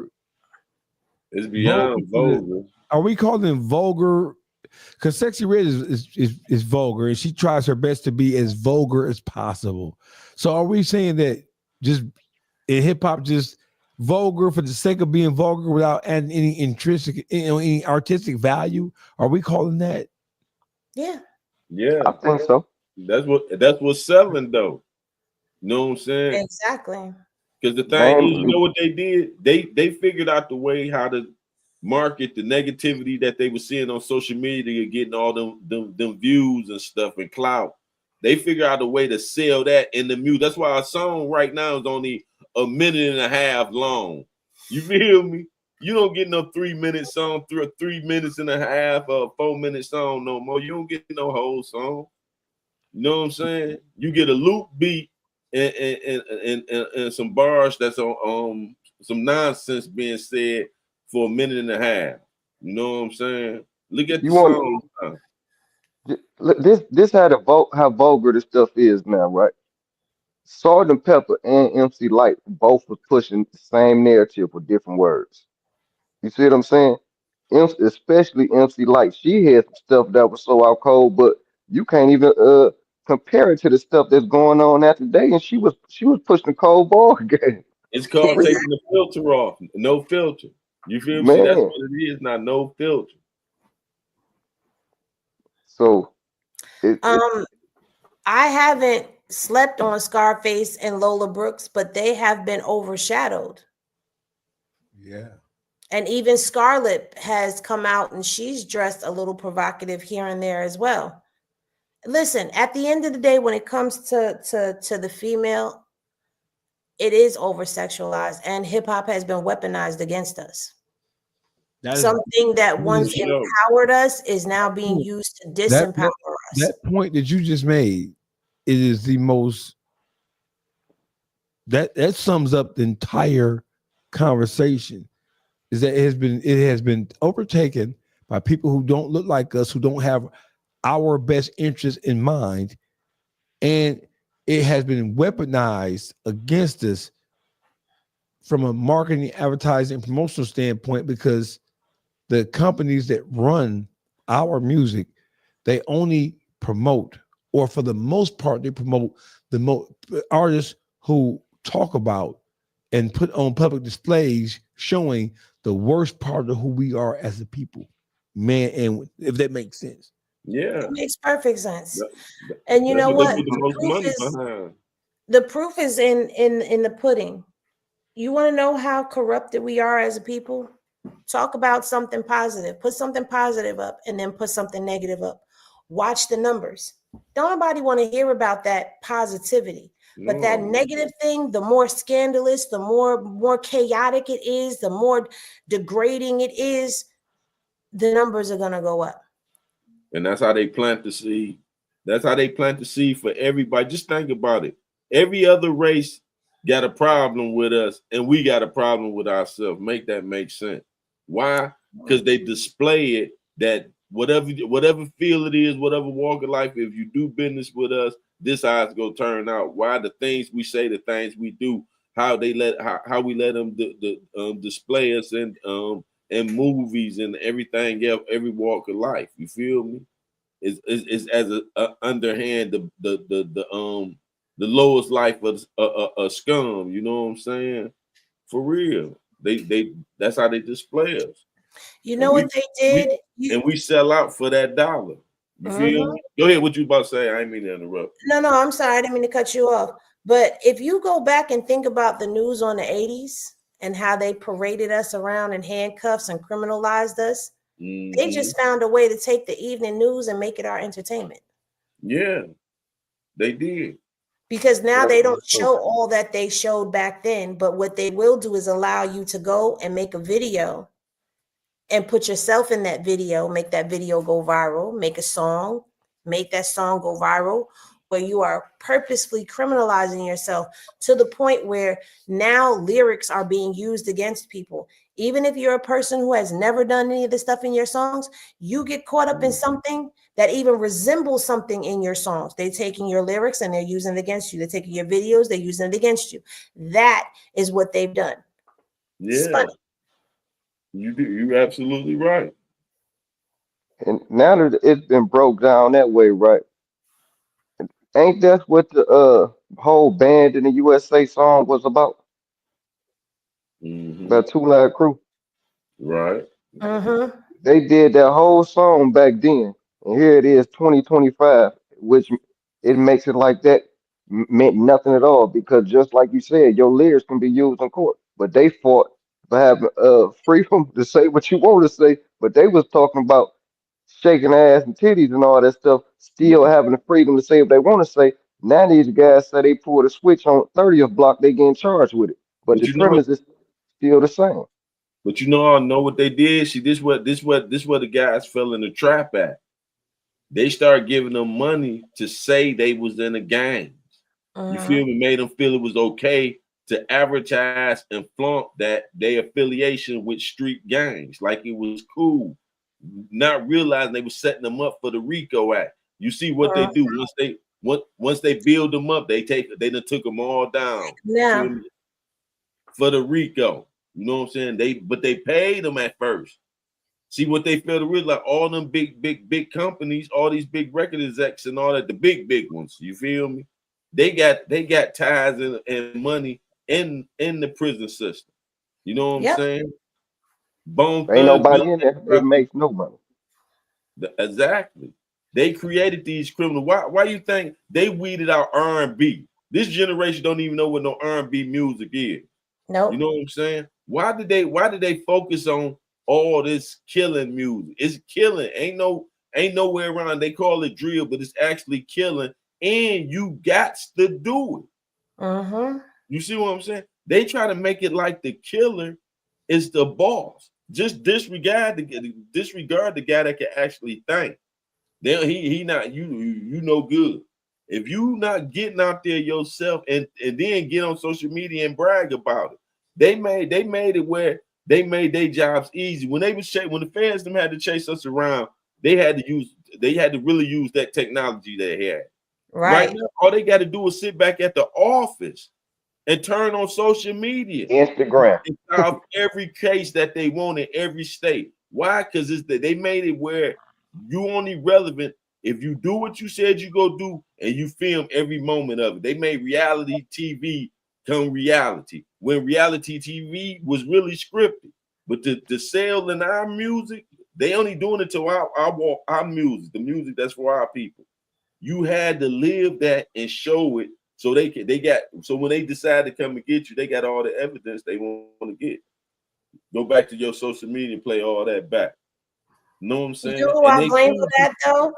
Speaker 6: It's beyond vulgar.
Speaker 2: Are we calling vulgar? Because Sexy Red is vulgar, and she tries her best to be as vulgar as possible. So are we saying that just in hip hop, just vulgar for the sake of being vulgar without adding any intrinsic, any artistic value? Are we calling that?
Speaker 5: Yeah.
Speaker 6: Yeah,
Speaker 11: I think so.
Speaker 6: That's what's selling though. You know what I'm saying?
Speaker 5: Exactly.
Speaker 6: Because the thing is, you know what they did? They figured out the way how to market the negativity that they were seeing on social media, getting all them views and stuff and clout. They figured out a way to sell that in the music. That's why a song right now is only a minute and a half long. You feel me? You don't get no 3-minute song through a 3 minutes and a half or a 4-minute song no more. You don't get no whole song. You know what I'm saying? You get a loop beat and some bars that's on some nonsense being said for a minute and a half. You know what I'm saying? Look at the song.
Speaker 11: This how vulgar this stuff is now, right? Salt and Pepper and MC Light both was pushing the same narrative with different words. You see what I'm saying? Especially MC Light. She had some stuff that was so out cold, but you can't even compare it to the stuff that's going on out today. And she was pushing a cold ball game.
Speaker 6: It's called taking the filter off. No filter. You feel me? That's what it is, not no filter.
Speaker 11: So
Speaker 5: I haven't slept on Scarface and Lola Brooks, but they have been overshadowed.
Speaker 2: Yeah.
Speaker 5: And even Scarlett has come out and she's dressed a little provocative here and there as well. Listen, at the end of the day, when it comes to the female, it is over sexualized, and hip hop has been weaponized against us. Something that once empowered us is now being used to disempower us.
Speaker 2: That point that you just made, it is the most that sums up the entire conversation. Is that it has been overtaken by people who don't look like us, who don't have our best interests in mind, and it has been weaponized against us from a marketing, advertising, and promotional standpoint, because the companies that run our music, they only promote, or for the most part, they promote the artists who talk about and put on public displays showing the worst part of who we are as a people, man. And if that makes sense.
Speaker 6: Yeah,
Speaker 5: it makes perfect sense. And you know what? The proof is in the pudding. You want to know how corrupted we are as a people? Talk about something positive. Put something positive up and then put something negative up. Watch the numbers. Don't nobody want to hear about that positivity. But that negative thing, the more scandalous, the more chaotic it is, the more degrading it is, the numbers are going to go up.
Speaker 6: And that's how they plant the seed. That's how they plant the seed for everybody. Just think about it. Every other race got a problem with us, and we got a problem with ourselves. Make that make sense. Why? Because they display it that whatever field it is, whatever walk of life, if you do business with us, this how it's gonna turn out. Why the things we say, the things we do, how we let them display us in movies and everything else, every walk of life. You feel me? Is as a underhand the lowest life of a scum. You know what I'm saying? For real. They that's how they display us.
Speaker 5: You know what they did?
Speaker 6: And we sell out for that dollar. You feel me? Go ahead. What you about to say? I ain't mean to interrupt.
Speaker 5: No, I'm sorry. I didn't mean to cut you off. But if you go back and think about the news on the 80s and how they paraded us around in handcuffs and criminalized us, they just found a way to take the evening news and make it our entertainment.
Speaker 6: Yeah, they did.
Speaker 5: Because now they don't show all that they showed back then, but what they will do is allow you to go and make a video and put yourself in that video, make that video go viral, make a song, make that song go viral, where you are purposefully criminalizing yourself to the point where now lyrics are being used against people. Even if you're a person who has never done any of the stuff in your songs, you get caught up in something that even resembles something in your songs. They're taking your lyrics and they're using it against you. They're taking your videos, they're using it against you. That is what they've done.
Speaker 6: Yeah, you're absolutely right.
Speaker 11: And now that it's been broke down that way, right? Ain't that what the whole band in the USA song was about? That 2 Live Crew.
Speaker 6: Right.
Speaker 11: They did that whole song back then. And here it is, 2025, which it makes it like that meant nothing at all because just like you said, your lyrics can be used in court. But they fought for having freedom to say what you want to say. But they was talking about shaking ass and titties and all that stuff, still having the freedom to say what they want to say. Now these guys say they pulled a switch on 30th block, they getting charged with it. But
Speaker 6: But
Speaker 11: the
Speaker 6: you know,
Speaker 11: premise is still the same.
Speaker 6: but you know what they did. See, this what the guys fell in the trap at. They started giving them money to say they was in a gang. You feel me? Made them feel it was okay to advertise and flaunt that they affiliation with street gangs, like it was cool. Not realizing they were setting them up for the RICO Act. You see what they do once they build them up, they done took them all down.
Speaker 5: Yeah.
Speaker 6: For the RICO. You know what I'm saying? They paid them at first. See what they fail to realize, all them big companies, all these big record execs and all that, the big ones, you feel me? They got ties and money in the prison system. You know what I'm saying? Bone
Speaker 11: Ain't
Speaker 6: Thugs,
Speaker 11: nobody in there. It makes no money.
Speaker 6: Exactly. They created these criminals. Why you think they weeded out R&B? This generation don't even know what no R&B music is.
Speaker 5: Nope.
Speaker 6: You know what I'm saying? Why did they focus on all this killing music? It's killing. Ain't no way around. They call it drill, but it's actually killing. And you got to do it. You see what I'm saying? They try to make it like the killer is the boss. Just disregard the guy that can actually think. Then he not you know good. If you not getting out there yourself and then get on social media and brag about it, they made it where they made their jobs easy. When they was when the fans them had to chase us around, they had to really use that technology they had. Right now, all they got to do is sit back at the office and turn on social media,
Speaker 11: Instagram,
Speaker 6: and solve every case that they want in every state. Why? Because they made it where you only relevant if you do what you said you go do and you film every moment of it. They made reality TV come reality when reality TV was really scripted. But the sale in our music, they only doing it to our music, the music that's for our people. You had to live that and show it so so when they decide to come and get you, they got all the evidence they want to get. Go back to your social media and play all that back. You know what I'm saying?
Speaker 5: You know who I blame for that though?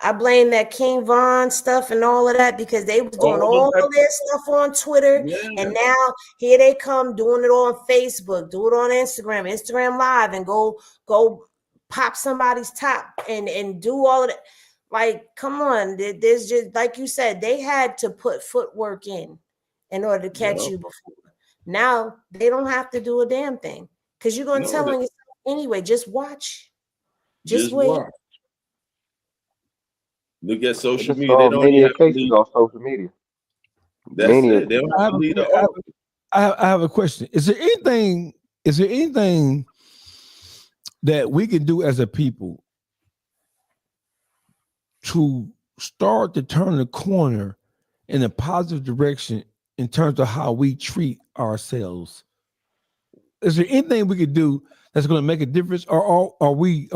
Speaker 5: I blame that King Von stuff and all of that because they was doing all their stuff on Twitter, and now here they come doing it on Facebook, do it on Instagram Live, and go pop somebody's top and do all of that. Like, come on, there's just like you said, they had to put footwork in order to catch you before. Now they don't have to do a damn thing because you're gonna tell them anyway. Just watch. Just wait. Watch.
Speaker 6: Look at social media.
Speaker 11: They don't many cases on social media.
Speaker 6: That's it. They don't need
Speaker 2: I have a question. Is there anything that we can do as a people to start to turn the corner in a positive direction in terms of how we treat ourselves? Is there anything we could do that's going to make a difference, or are we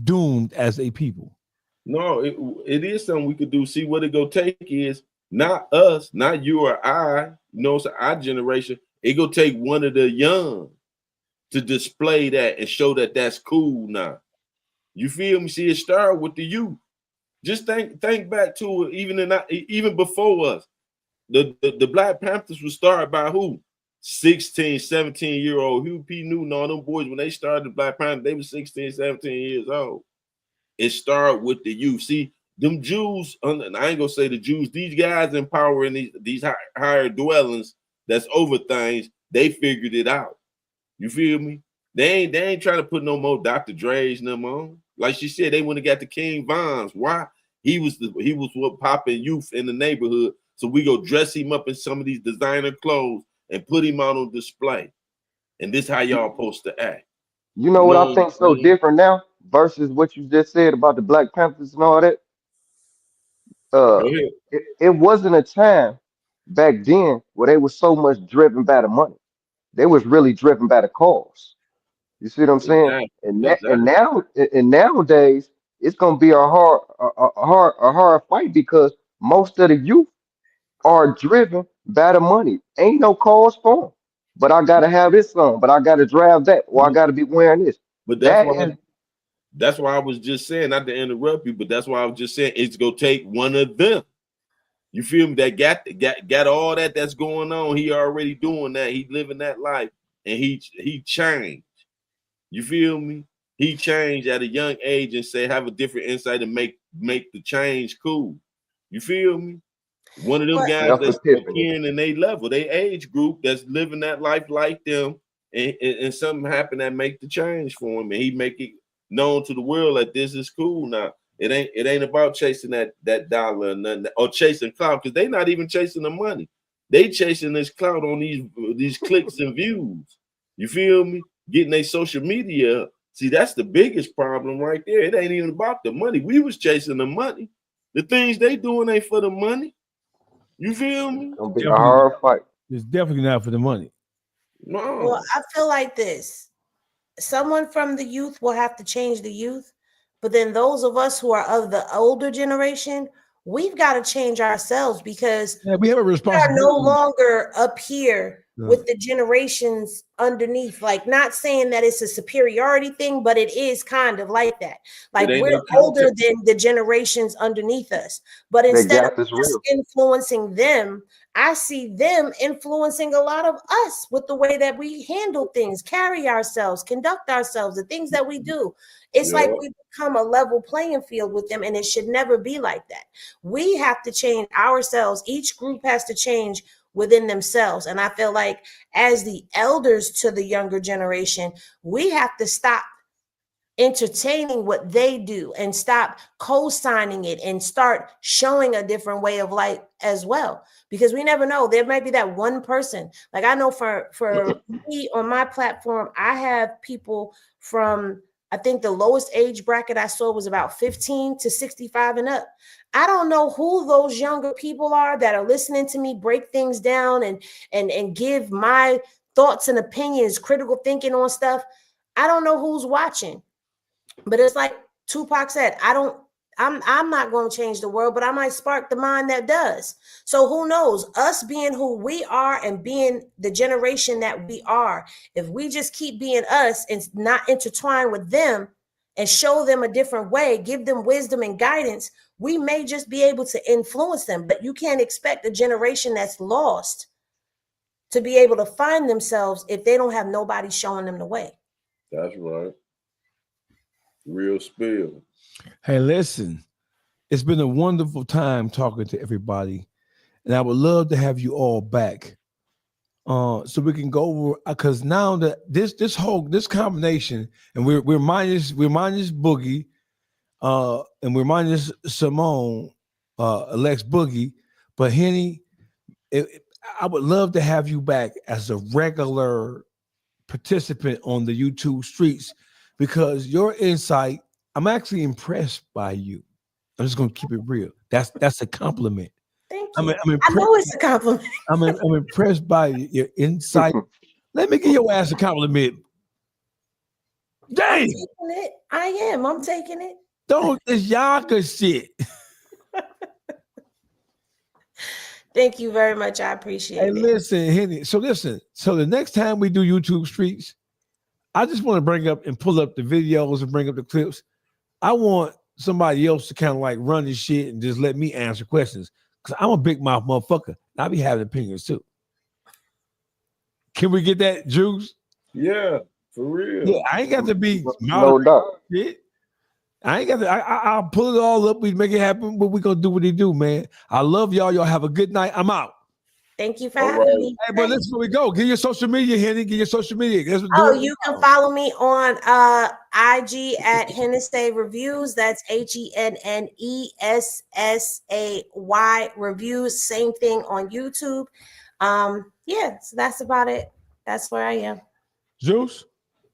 Speaker 2: doomed as a people?
Speaker 6: No, it is something we could do. See, what it go take is not us, not you or I, you know, so our generation. It go take one of the young to display that and show that that's cool now. You feel me? See, it started with the youth. Just think back to it, even before us. The Black Panthers was started by who? 16, 17-year-old Hugh P. Newton, all them boys, when they started the Black Panthers, they were 16, 17 years old. It started with the youth. See, them Jews, and I ain't gonna say the Jews, these guys in power in these higher dwellings that's over things, they figured it out. You feel me? They ain't trying to put no more Dr. Dre's them on. Like she said, they went and got the King Vons. Why? He was what popping youth in the neighborhood. So we go dress him up in some of these designer clothes and put him out on display. And this how y'all supposed to act.
Speaker 11: You know what I think so different now versus what you just said about the Black Panthers and all that? It wasn't a time back then where they were so much driven by the money. They was really driven by the cause. You see what I'm saying? Exactly. And nowadays it's gonna be a hard fight because most of the youth are driven by the money. Ain't no cause for them. But I gotta have this song, but I gotta drive that, or I gotta be wearing this.
Speaker 6: But
Speaker 11: That is
Speaker 6: that's why I was just saying, not to interrupt you, but that's why I was just saying it's gonna take one of them. You feel me? That got all that's going on. He already doing that. He living that life, and he changed. You feel me? He changed at a young age and say have a different insight and make the change cool. You feel me? One of them guys that's appearing in their level, they age group that's living that life like them, and something happened that make the change for him, and he make it known to the world that this is cool now. It ain't about chasing that dollar or nothing, or chasing clout, because they not even chasing the money. They chasing this clout on these clicks and views. You feel me? Getting their social media up. See, that's the biggest problem right there. It ain't even about the money. We was chasing the money. The things they doing ain't for the money. You feel me?
Speaker 11: It's gonna be a hard fight.
Speaker 2: It's definitely not for the money.
Speaker 6: No.
Speaker 5: Well, I feel like this. Someone from the youth will have to change the youth, but then those of us who are of the older generation, we've got to change ourselves, because
Speaker 2: we have a responsibility.
Speaker 5: We are no longer up here with the generations underneath. Like, not saying that it's a superiority thing, but it is kind of like that. Like, we're older than the generations underneath us. But instead of just influencing them, I see them influencing a lot of us with the way that we handle things, carry ourselves, conduct ourselves, the things that we do. It's like we become a level playing field with them, and it should never be like that. We have to change ourselves. Each group has to change within themselves. And I feel like as the elders to the younger generation, we have to stop entertaining what they do and stop co-signing it and start showing a different way of life as well, because we never know. There might be that one person. Like, I know for me on my platform, I have people from, I think the lowest age bracket I saw was about 15 to 65 and up. I don't know who those younger people are that are listening to me break things down and give my thoughts and opinions, critical thinking on stuff. I don't know who's watching, but it's like Tupac said, I'm not going to change the world, but I might spark the mind that does. So who knows, us being who we are and being the generation that we are, if we just keep being us and not intertwine with them and show them a different way, give them wisdom and guidance, we may just be able to influence them. But you can't expect a generation that's lost to be able to find themselves if they don't have nobody showing them the way.
Speaker 6: That's right. Real spill.
Speaker 2: Hey, listen, it's been a wonderful time talking to everybody, and I would love to have you all back, so we can go over, because now that this combination, and we're minus Boogie, and we're minus Simone, Lex Boogie, but Henny, I would love to have you back as a regular participant on the YouTube streets, because your insight, I'm actually impressed by you. I'm just gonna keep it real. That's a compliment.
Speaker 5: Thank you. I know it's a compliment.
Speaker 2: I'm impressed by your insight. Let me give your ass a compliment. Dang.
Speaker 5: I'm taking it.
Speaker 2: Don't this Yaka shit.
Speaker 5: Thank you very much. I appreciate it.
Speaker 2: Listen, Henny. So the next time we do YouTube streets, I just want to bring up and pull up the videos and bring up the clips. I want somebody else to kind of like run this shit and just let me answer questions, because I'm a big mouth motherfucker. I be having opinions too. Can we get that, Juice?
Speaker 6: Yeah, for real.
Speaker 2: Yeah, I ain't got to be
Speaker 11: no doubt.
Speaker 2: Shit. I ain't got to. I'll pull it all up. We make it happen, but we gonna do what he do, man. I love y'all. Y'all have a good night. I'm out.
Speaker 5: Thank you for having me.
Speaker 2: Hey, but let's where we go. Get your social media, Henny. Get your social media.
Speaker 5: You can follow me on IG at Hennessy Reviews. That's HENNESSAY Reviews. Same thing on YouTube. So that's about it. That's where I am.
Speaker 2: Juice?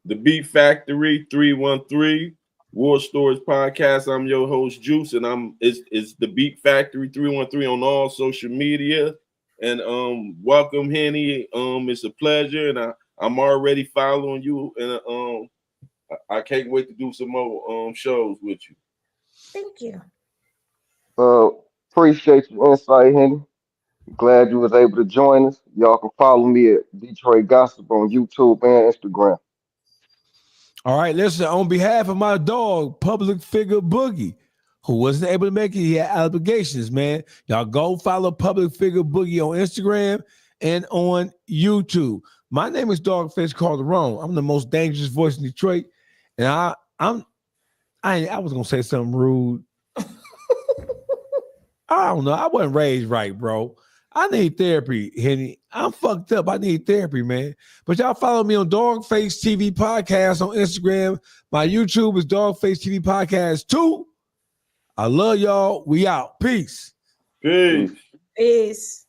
Speaker 6: The Beat Factory 313 War Stories Podcast. I'm your host, Juice, and it's the Beat Factory 313 on all social media. And welcome, Henny. It's a pleasure, and I'm already following you, and I can't wait to do some more shows with you.
Speaker 5: Thank you.
Speaker 11: Appreciate your insight, Henny. Glad you was able to join us. Y'all can follow me at Detroit Gossip on YouTube and Instagram.
Speaker 2: All right, listen, on behalf of my dog, public figure Boogie, who wasn't able to make it, he had obligations, man. Y'all go follow public figure Boogie on Instagram and on YouTube. My name is DAWGFACE Calderon. I'm the most dangerous voice in Detroit, and I was gonna say something rude. I don't know. I wasn't raised right, bro. I need therapy, Henny. I'm fucked up. I need therapy, man. But y'all follow me on DAWGFACE TV Podcast on Instagram. My YouTube is DAWGFACE TV Podcast 2. I love y'all. We out. Peace.
Speaker 6: Peace.
Speaker 5: Peace.